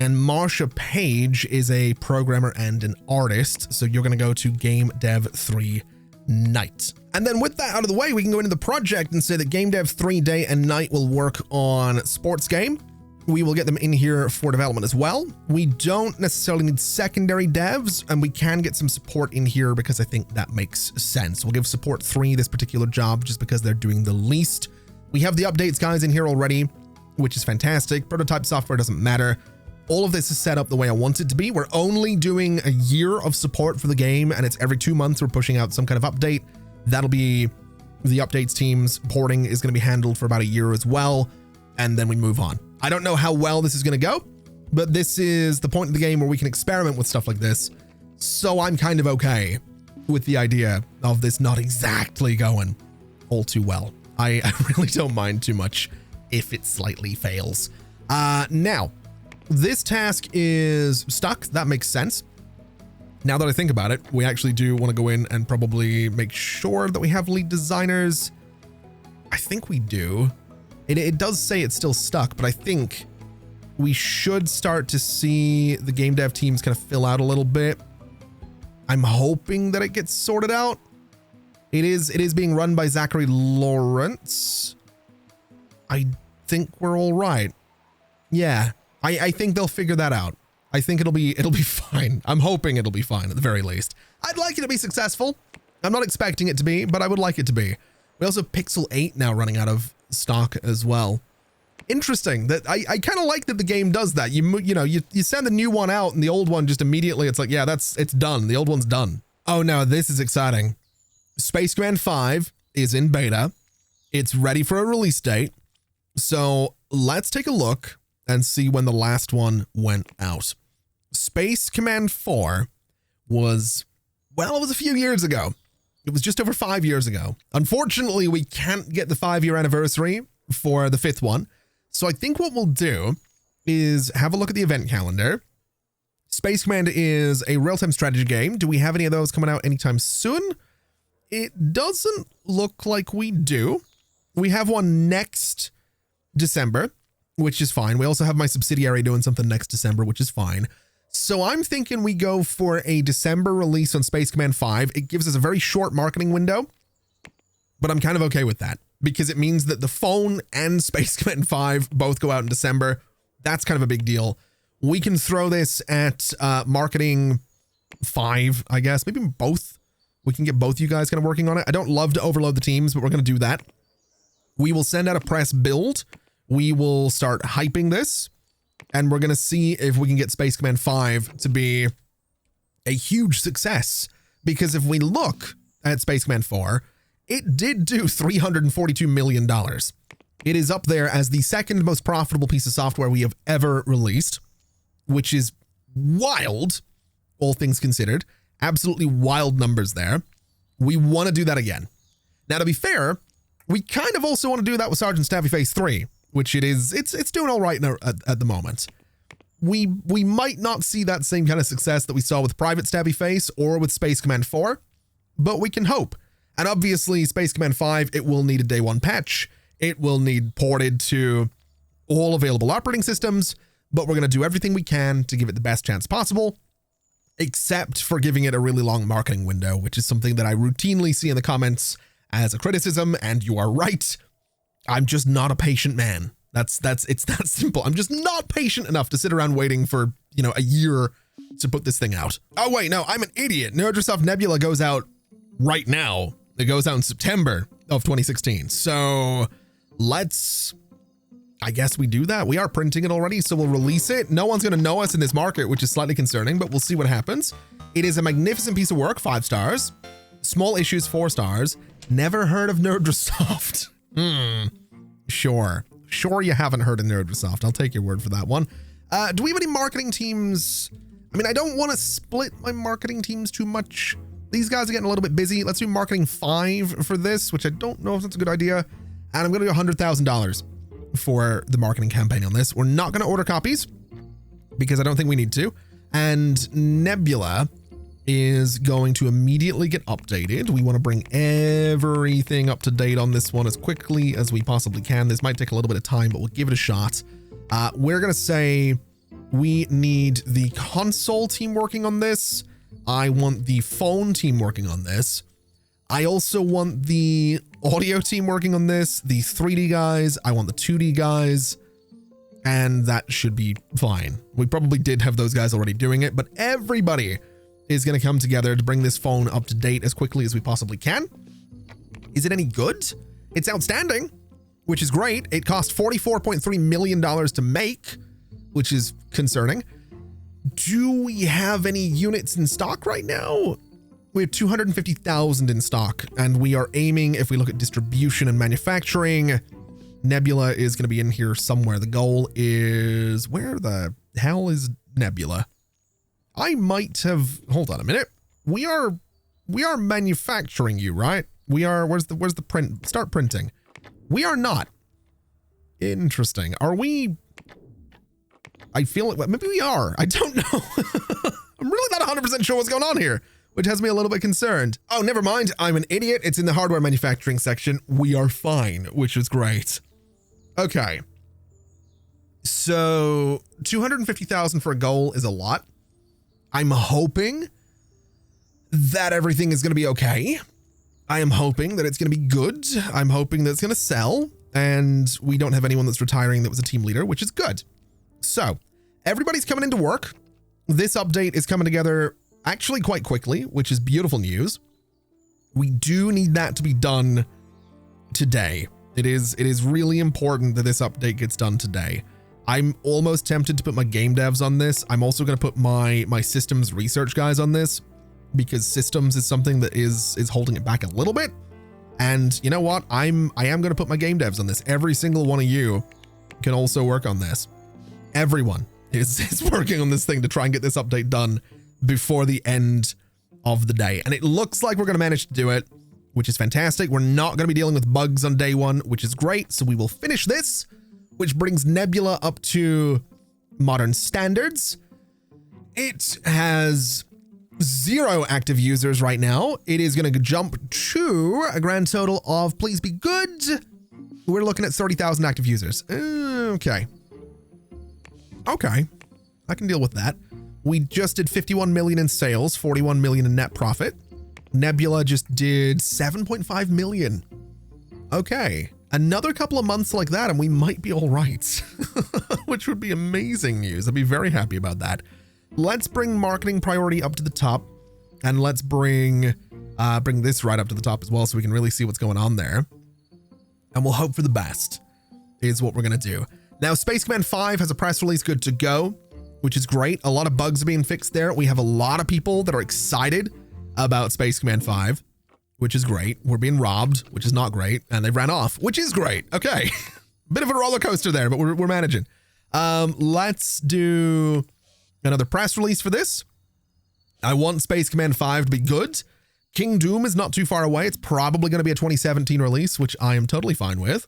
And Marsha Page is a programmer and an artist. So you're going to go to game dev 3 night. And then with that out of the way, we can go into the project and say that game dev 3 day and night will work on sports game. We will get them in here for development as well. We don't necessarily need secondary devs, and we can get some support in here because I think that makes sense. We'll give support 3 this particular job just because they're doing the least. We have the updates guys in here already, which is fantastic. Prototype software doesn't matter. All of this is set up the way I want it to be. We're only doing a year of support for the game, and it's every 2 months we're pushing out some kind of update. That'll be the updates teams. Porting is going to be handled for about a year as well, and then we move on. I don't know how well this is going to go, but this is the point of the game where we can experiment with stuff like this. So I'm kind of okay with the idea of this not exactly going all too well. I really don't mind too much if it slightly fails. Now, this task is stuck. That makes sense. Now that I think about it, we actually do want to go in and probably make sure that we have lead designers. I think we do. It does say it's still stuck, but I think we should start to see the game dev teams kind of fill out a little bit. I'm hoping that it gets sorted out. It is being run by Zachary Lawrence. I think we're all right. Yeah, I think they'll figure that out. I think it'll be fine. I'm hoping it'll be fine at the very least. I'd like it to be successful. I'm not expecting it to be, but I would like it to be. We also have Pixel 8 now running out of stock as well. Interesting that I kind of like that the game does that. You send the new one out and the old one just immediately, it's like, yeah, it's done. The old one's done. Oh no, this is exciting. Space Command 5 is in beta. It's ready for a release date. So let's take a look and see when the last one went out. Space Command 4 was, well, it was a few years ago. It was just over 5 years ago. Unfortunately, we can't get the 5-year anniversary for the 5th one. So I think what we'll do is have a look at the event calendar. Space Command is a real-time strategy game. Do we have any of those coming out anytime soon? It doesn't look like we do. We have one next December, which is fine. We also have my subsidiary doing something next December, which is fine. So I'm thinking we go for a December release on Space Command 5. It gives us a very short marketing window, but I'm kind of okay with that because it means that the phone and Space Command 5 both go out in December. That's kind of a big deal. We can throw this at marketing 5, I guess. Maybe both. We can get both you guys kind of working on it. I don't love to overload the teams, but we're going to do that. We will send out a press build. We will start hyping this. And we're going to see if we can get Space Command 5 to be a huge success. Because if we look at Space Command 4, it did do $342 million. It is up there as the second most profitable piece of software we have ever released, which is wild, all things considered. Absolutely wild numbers there. We want to do that again. Now, to be fair, we kind of also want to do that with Sergeant Stabby Face 3, which it's doing all right at the moment. We might not see that same kind of success that we saw with Private Stabby Face or with Space Command 4, but we can hope. And obviously, Space Command 5, it will need a day one patch. It will need ported to all available operating systems, but we're going to do everything we can to give it the best chance possible, except for giving it a really long marketing window, which is something that I routinely see in the comments as a criticism, and you are right. I'm just not a patient man. It's that simple. I'm just not patient enough to sit around waiting for, a year to put this thing out. Oh, wait, no, I'm an idiot. Nerdrosoft Nebula goes out right now. It goes out in September of 2016. So I guess we do that. We are printing it already, so we'll release it. No one's going to know us in this market, which is slightly concerning, but we'll see what happens. It is a magnificent piece of work, 5 stars. Small issues, 4 stars. Never heard of Nerdrosoft. Sure you haven't heard of Nerdrosoft. I'll take your word for that one. Do we have any marketing teams? I mean, I don't want to split my marketing teams too much. These guys are getting a little bit busy. Let's do marketing 5 for this, which I don't know if that's a good idea. And I'm going to do $100,000 for the marketing campaign on this. We're not going to order copies because I don't think we need to. And Nebula is going to immediately get updated. We want to bring everything up to date on this one as quickly as we possibly can. This might take a little bit of time, but we'll give it a shot. We're going to say we need the console team working on this. I want the phone team working on this. I also want the audio team working on this, the 3D guys. I want the 2D guys, and that should be fine. We probably did have those guys already doing it, but everybody is going to come together to bring this phone up to date as quickly as we possibly can. Is it any good? It's outstanding, which is great. It cost $44.3 million to make, which is concerning. Do we have any units in stock right now? We have 250,000 in stock, and we are aiming, if we look at distribution and manufacturing, Nebula is going to be in here somewhere. The goal is, where the hell is Nebula? I might have, hold on a minute. We are manufacturing you, right? We are, where's the print? Start printing. We are not. Interesting. Are we? I feel like, maybe we are. I don't know. I'm really not 100% sure what's going on here, which has me a little bit concerned. Oh, never mind. I'm an idiot. It's in the hardware manufacturing section. We are fine, which is great. Okay. So 250,000 for a goal is a lot. I'm hoping that everything is going to be okay. I am hoping that it's going to be good. I'm hoping that it's going to sell, and we don't have anyone that's retiring that was a team leader, which is good. So everybody's coming into work. This update is coming together actually quite quickly, which is beautiful news. We do need that to be done today. It is really important that this update gets done today. I'm almost tempted to put my game devs on this. I'm also going to put my systems research guys on this, because systems is something that is holding it back a little bit. And you know what? I am going to put my game devs on this. Every single one of you can also work on this. Everyone is working on this thing to try and get this update done before the end of the day. And it looks like we're going to manage to do it, which is fantastic. We're not going to be dealing with bugs on day one, which is great. So we will finish this, which brings Nebula up to modern standards. It has 0 active users right now. It is going to jump to a grand total of, please be good, we're looking at 30,000 active users. Okay, I can deal with that. We just did 51 million in sales, 41 million in net profit. Nebula just did 7.5 million. Okay, another couple of months like that and we might be all right, which would be amazing news. I'd be very happy about that. Let's bring marketing priority up to the top, and let's bring this right up to the top as well, so we can really see what's going on there. And we'll hope for the best is what we're going to do. Now, Space Command 5 has a press release good to go, which is great. A lot of bugs are being fixed there. We have a lot of people that are excited about Space Command 5, which is great. We're being robbed, which is not great. And they ran off, which is great. Okay. Bit of a roller coaster there, but we're managing. Let's do another press release for this. I want Space Command 5 to be good. King Doom is not too far away. It's probably going to be a 2017 release, which I am totally fine with.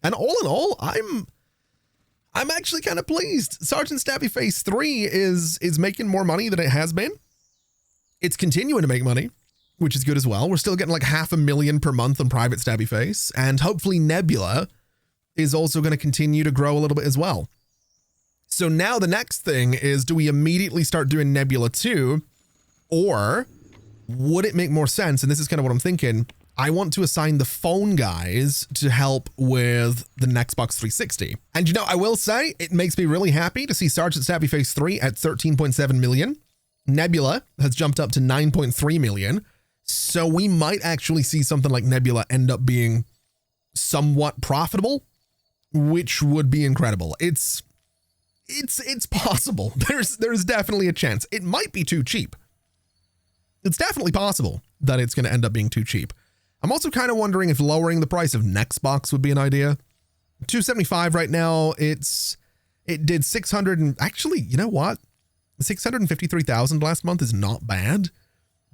And all in all, I'm actually kind of pleased. Sergeant Stabby Face 3 is making more money than it has been. It's continuing to make money, which is good as well. We're still getting like $500,000 per month on Private Stabby Face, and hopefully Nebula is also going to continue to grow a little bit as well. So now the next thing is, do we immediately start doing Nebula 2, or would it make more sense? And this is kind of what I'm thinking. I want to assign the phone guys to help with the Xbox 360. And you know, I will say it makes me really happy to see Sergeant Stabby Face 3 at 13.7 million. Nebula has jumped up to 9.3 million. So we might actually see something like Nebula end up being somewhat profitable, which would be incredible. It's possible. There's definitely a chance. It might be too cheap. It's definitely possible that it's going to end up being too cheap. I'm also kind of wondering if lowering the price of Nextbox would be an idea. $275 right now. It did 600 and actually, you know what? 653,000 last month is not bad,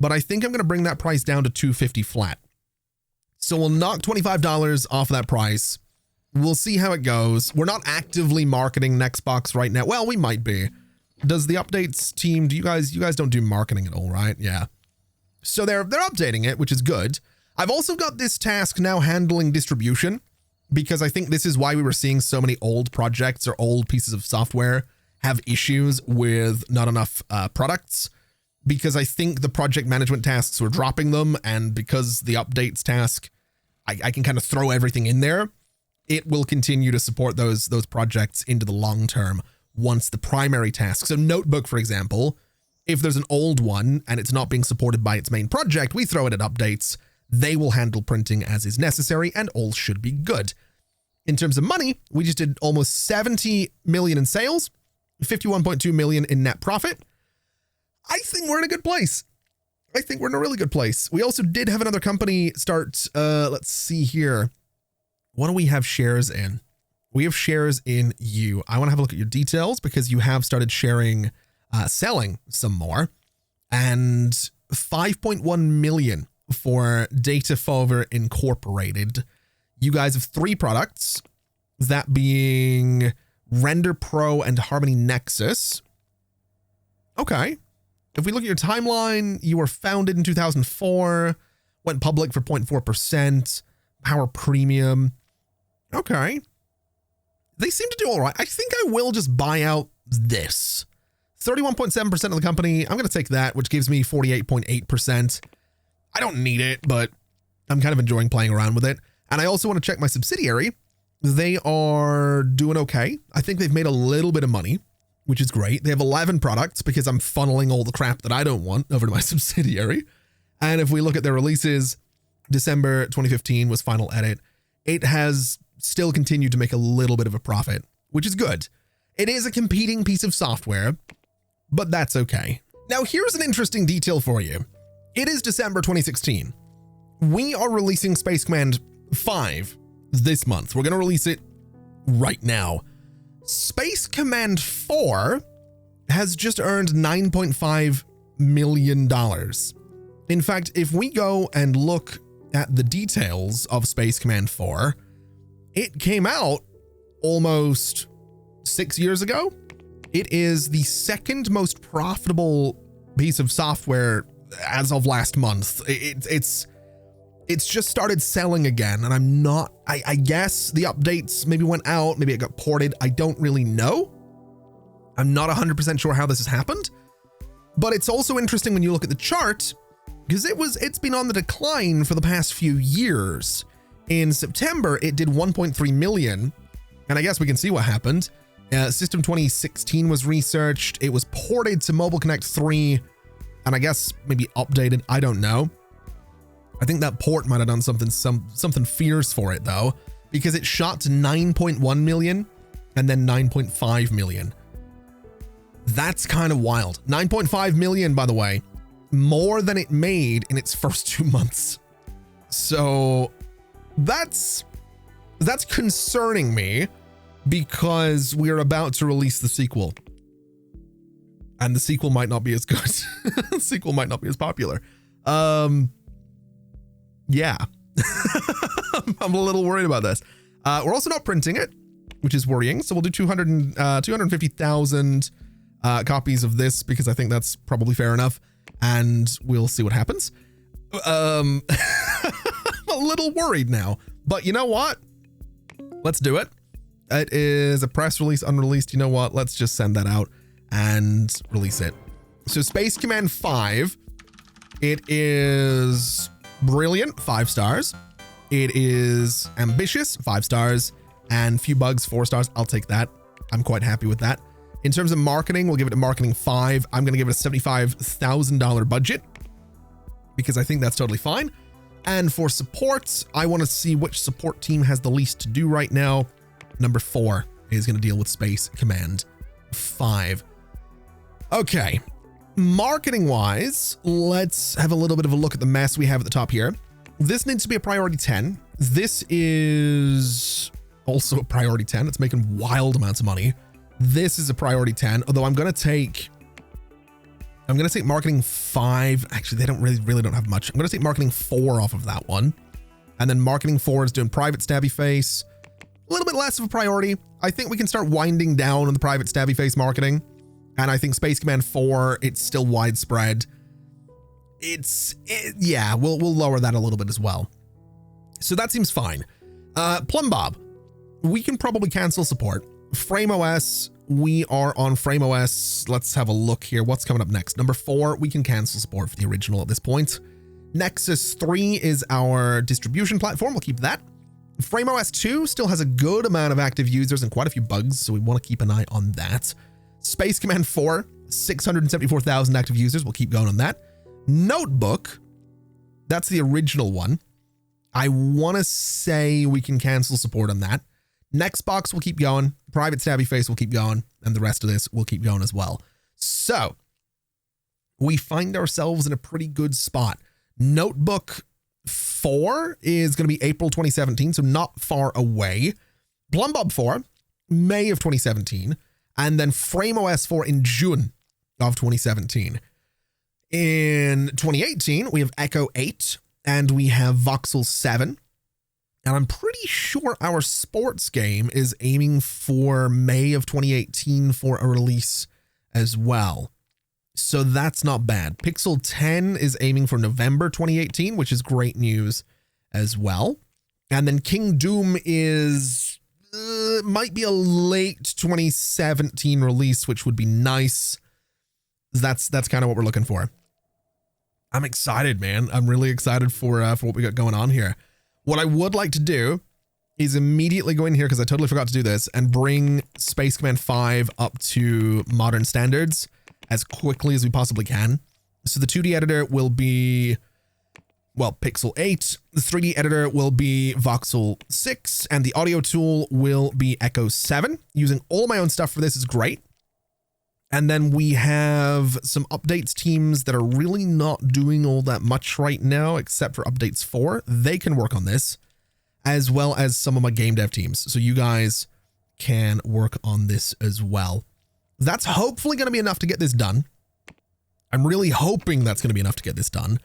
but I think I'm going to bring that price down to $250 flat. So we'll knock $25 off of that price. We'll see how it goes. We're not actively marketing Nextbox right now. Well, we might be. Does the updates team, you guys don't do marketing at all, right? Yeah. So they're updating it, which is good. I've also got this task now handling distribution, because I think this is why we were seeing so many old projects or old pieces of software have issues with not enough products, because I think the project management tasks were dropping them, and because the updates task, I can kind of throw everything in there. It will continue to support those projects into the long term once the primary task. So Notebook, for example, if there's an old one and it's not being supported by its main project, we throw it at updates. They will handle printing as is necessary, and all should be good. In terms of money, we just did almost 70 million in sales, 51.2 million in net profit. I think we're in a good place. I think we're in a really good place. We also did have another company start, let's see here. What do we have shares in? We have shares in you. I want to have a look at your details, because you have started sharing, selling some more, and 5.1 million for Datafover Incorporated. You guys have 3 products, that being Render Pro and Harmony Nexus. Okay. If we look at your timeline, you were founded in 2004, went public for 0.4%, Power Premium. Okay. They seem to do all right. I think I will just buy out this. 31.7% of the company. I'm going to take that, which gives me 48.8%. I don't need it, but I'm kind of enjoying playing around with it. And I also want to check my subsidiary. They are doing okay. I think they've made a little bit of money, which is great. They have 11 products, because I'm funneling all the crap that I don't want over to my subsidiary. And if we look at their releases, December 2015 was Final Edit. It has still continued to make a little bit of a profit, which is good. It is a competing piece of software, but that's okay. Now, here's an interesting detail for you. It is December 2016. We are releasing Space Command 5 this month. We're going to release it right now. Space Command 4 has just earned $9.5 million. In fact, if we go and look at the details of Space Command 4, it came out almost 6 years ago. It is the second most profitable piece of software as of last month. It's just started selling again, and I'm not, I guess the updates maybe went out, maybe it got ported. I don't really know. I'm not 100% sure how this has happened, but it's also interesting when you look at the chart, because it's been on the decline for the past few years. In September, it did 1.3 million, and I guess we can see what happened. System 2016 was researched. It was ported to Mobile Connect 3, and I guess maybe updated. I don't know. I think that port might have done something fierce for it though, because it shot to 9.1 million and then 9.5 million. That's kind of wild. 9.5 million, by the way, more than it made in its first 2 months. So that's concerning me, because we're about to release the sequel. And the sequel might not be as good. The sequel might not be as popular. Yeah. I'm a little worried about this. We're also not printing it, which is worrying. So we'll do 250,000 copies of this, because I think that's probably fair enough. And we'll see what happens. I'm a little worried now, but you know what? Let's do it. It is a press release, unreleased. You know what? Let's just send that out and release it. So Space Command 5, it is brilliant, 5 stars. It is ambitious, 5 stars, and few bugs, 4 stars. I'll take that. I'm quite happy with that. In terms of marketing, we'll give it a marketing 5. I'm going to give it a $75,000 budget, because I think that's totally fine. And for support, I want to see which support team has the least to do right now. Number 4 is going to deal with Space Command 5. Okay, marketing wise, let's have a little bit of a look at the mess we have at the top here. This needs to be a priority 10. This is also a priority 10. It's making wild amounts of money. This is a priority 10, although I'm going to take marketing 5. Actually, they don't really don't have much. I'm going to take marketing 4 off of that one. And then marketing 4 is doing private stabby face. A little bit less of a priority. I think we can start winding down on the private stabby face marketing. And I think Space Command 4, it's still widespread. Yeah, we'll lower that a little bit as well. So that seems fine. Plum Bob, we can probably cancel support. Frame OS, we are on Frame OS. Let's have a look here. What's coming up next? Number 4, we can cancel support for the original at this point. Nexus 3 is our distribution platform. We'll keep that. Frame OS 2 still has a good amount of active users and quite a few bugs, so we want to keep an eye on that. Space Command 4, 674,000 active users. We'll keep going on that. Notebook, that's the original one. I want to say we can cancel support on that. Nextbox will keep going. Private Stabby Face will keep going. And the rest of this will keep going as well. So we find ourselves in a pretty good spot. Notebook 4 is going to be April 2017, so not far away. Plumbob 4, May of 2017. And then Frame OS 4 in June of 2017. In 2018, we have Echo 8 and we have Voxel 7. And I'm pretty sure our sports game is aiming for May of 2018 for a release as well. So that's not bad. Pixel 10 is aiming for November 2018, which is great news as well. And then King Doom is might be a late 2017 release, which would be nice. That's kind of what we're looking for. I'm excited, man. I'm really excited for what we got going on here. What I would like to do is immediately go in here, because I totally forgot to do this, and bring Space Command 5 up to modern standards as quickly as we possibly can. So the 2D editor will be, well, Pixel 8. The 3D editor will be Voxel 6, and the audio tool will be Echo 7. Using all my own stuff for this is great. And then we have some updates teams that are really not doing all that much right now, except for updates 4. They can work on this, as well as some of my game dev teams. So you guys can work on this as well. That's hopefully going to be enough to get this done. I'm really hoping that's going to be enough to get this done,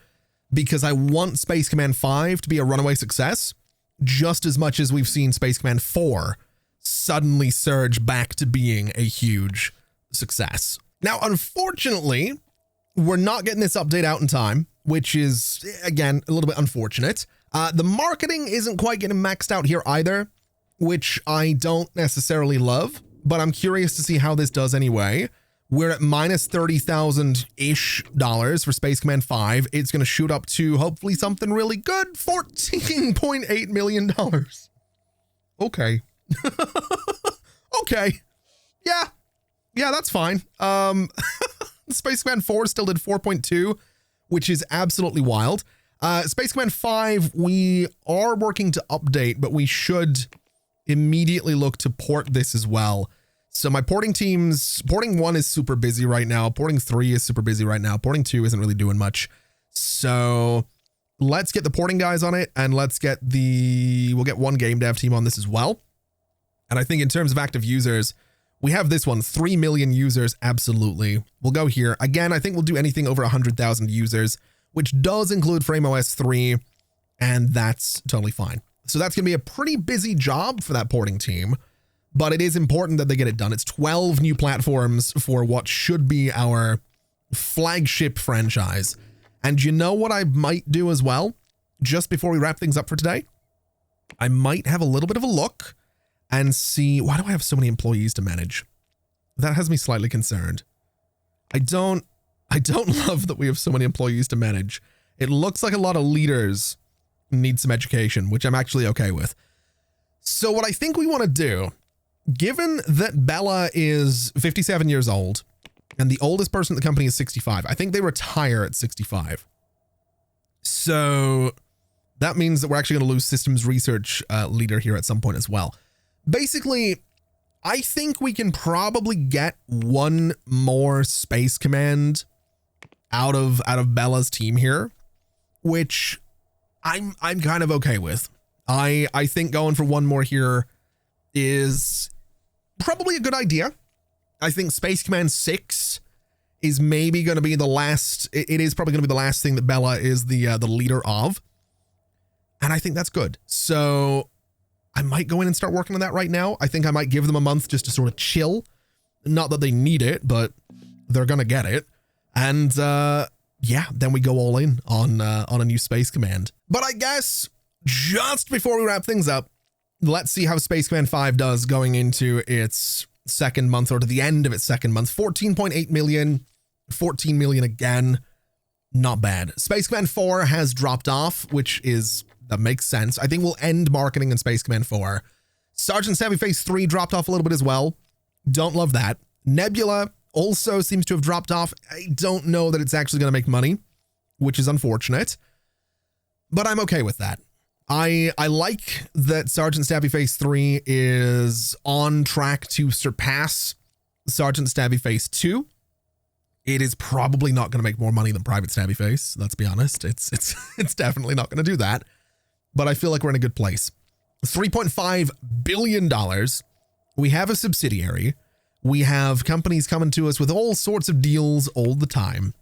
because I want Space Command 5 to be a runaway success, just as much as we've seen Space Command 4 suddenly surge back to being a huge success. Now, unfortunately, we're not getting this update out in time, which is, again, a little bit unfortunate. The marketing isn't quite getting maxed out here either, which I don't necessarily love, but I'm curious to see how this does anyway. We're at minus $30,000-ish for Space Command 5. It's going to shoot up to hopefully something really good, $14.8 million. Okay. Okay. Yeah, that's fine. Space Command 4 still did 4.2, which is absolutely wild. Space Command 5, we are working to update, but we should immediately look to port this as well. So my porting teams, porting 1 is super busy right now. Porting 3 is super busy right now. Porting 2 isn't really doing much. So let's get the porting guys on it, and we'll get one game dev team on this as well. And I think in terms of active users, we have this one, 3 million users. Absolutely. We'll go here. Again, I think we'll do anything over 100,000 users, which does include FrameOS 3, and that's totally fine. So that's going to be a pretty busy job for that porting team, but it is important that they get it done. It's 12 new platforms for what should be our flagship franchise. And you know what I might do as well, just before we wrap things up for today? I might have a little bit of a look and see, why do I have so many employees to manage? That has me slightly concerned. I don't love that we have so many employees to manage. It looks like a lot of leaders need some education, which I'm actually okay with. So what I think we want to do, given that Bella is 57 years old and the oldest person in the company is 65, I think they retire at 65. So that means that we're actually going to lose systems research leader here at some point as well. Basically, I think we can probably get one more space command out of Bella's team here, which I'm kind of okay with. I think going for one more here is probably a good idea. I think Space Command 6 is maybe going to be the last. It is probably going to be the last thing that Bella is the leader of, and I think that's good. So I might go in and start working on that right now. I think I might give them a month just to sort of chill. Not that they need it, but they're gonna get it. And yeah, then we go all in on a new Space Command. But I guess just before we wrap things up, let's see how Space Command 5 does going into its second month, or to the end of its second month. 14.8 million, 14 million again. Not bad. Space Command 4 has dropped off, that makes sense. I think we'll end marketing in Space Command 4. Sergeant Savvy Face 3 dropped off a little bit as well. Don't love that. Nebula also seems to have dropped off. I don't know that it's actually going to make money, which is unfortunate, but I'm okay with that. I like that Sergeant Stabby Face 3 is on track to surpass Sergeant Stabby Face 2. It is probably not going to make more money than Private Stabby Face. Let's be honest. It's definitely not going to do that, but I feel like we're in a good place. $3.5 billion. We have a subsidiary. We have companies coming to us with all sorts of deals all the time.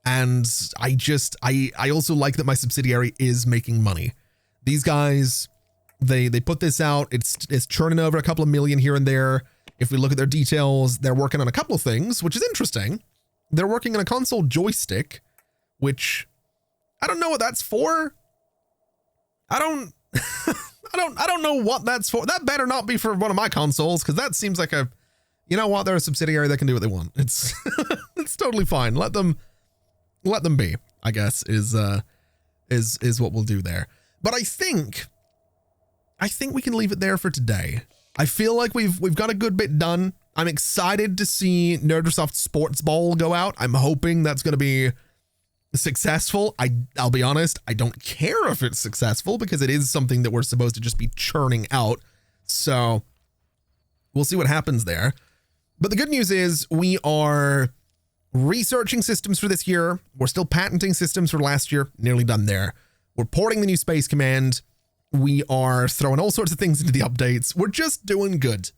And I also like that my subsidiary is making money. These guys, they put this out. It's churning over a couple of million here and there. If we look at their details, they're working on a couple of things, which is interesting. They're working on a console joystick, which I don't know what that's for. I don't know what that's for. That better not be for one of my consoles, because that seems like you know what? They're a subsidiary. They can do what they want. It's totally fine. Let them be, I guess, is what we'll do there. But I think we can leave it there for today. I feel like we've got a good bit done. I'm excited to see Nerdrosoft Sports Ball go out. I'm hoping that's going to be successful. I'll be honest, I don't care if it's successful, because it is something that we're supposed to just be churning out. So we'll see what happens there. But the good news is we are researching systems for this year. We're still patenting systems for last year. Nearly done there. We're porting the new Space Command. We are throwing all sorts of things into the updates. We're just doing good.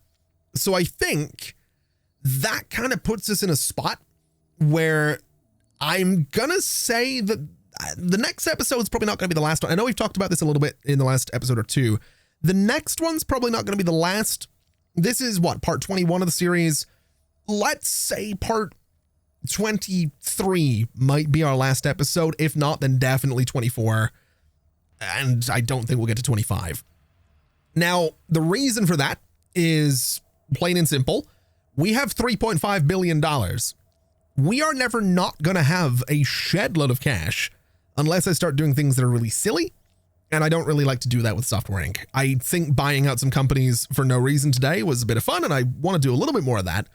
So I think that kind of puts us in a spot where I'm going to say that the next episode is probably not going to be the last one. I know we've talked about this a little bit in the last episode or two. The next one's probably not going to be the last. This is part 21 of the series. Let's say part 23 might be our last episode. If not, then definitely 24. And I don't think we'll get to 25. Now, the reason for that is plain and simple. We have $3.5 billion. We are never not going to have a shed load of cash unless I start doing things that are really silly. And I don't really like to do that with Software Inc. I think buying out some companies for no reason today was a bit of fun, and I want to do a little bit more of that.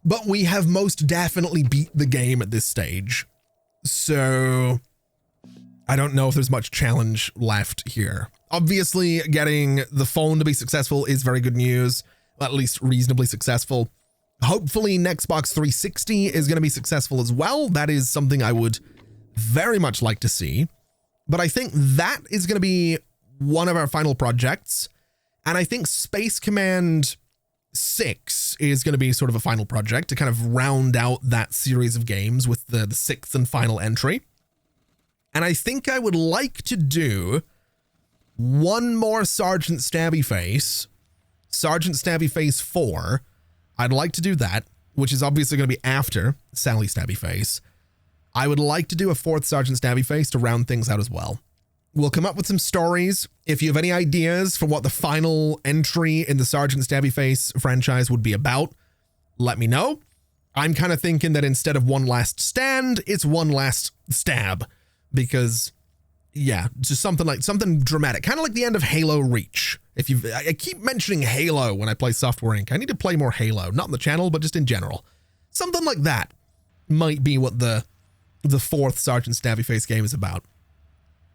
But we have most definitely beat the game at this stage. So I don't know if there's much challenge left here. Obviously, getting the phone to be successful is very good news, at least reasonably successful. Hopefully, Xbox 360 is going to be successful as well. That is something I would very much like to see. But I think that is going to be one of our final projects. And I think Space Command 6 is going to be sort of a final project to kind of round out that series of games with the sixth and final entry. And I think I would like to do one more Sergeant Stabby Face, Sergeant Stabby Face 4. I'd like to do that, which is obviously going to be after Sally Stabby Face. I would like to do a fourth Sergeant Stabby Face to round things out as well. We'll come up with some stories. If you have any ideas for what the final entry in the Sergeant Stabby Face franchise would be about, let me know. I'm kind of thinking that instead of one last stand, it's one last stab. Because, yeah, just something dramatic. Kind of like the end of Halo Reach. I keep mentioning Halo when I play Software Inc. I need to play more Halo. Not on the channel, but just in general. Something like that might be what the fourth Sergeant Stabby Face game is about.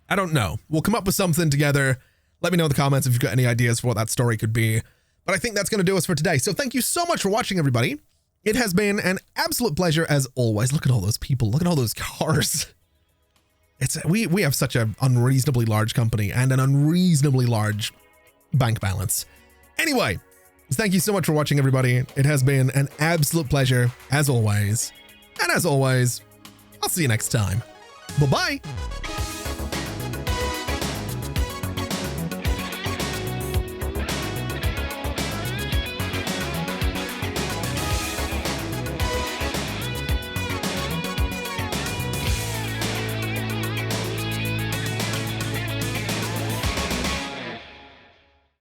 I don't know. We'll come up with something together. Let me know in the comments if you've got any ideas for what that story could be. But I think that's going to do us for today. So thank you so much for watching, everybody. It has been an absolute pleasure as always. Look at all those people. Look at all those cars. We have such an unreasonably large company and an unreasonably large bank balance. Anyway, thank you so much for watching, everybody. It has been an absolute pleasure as always. And as always, I'll see you next time. Bye-bye.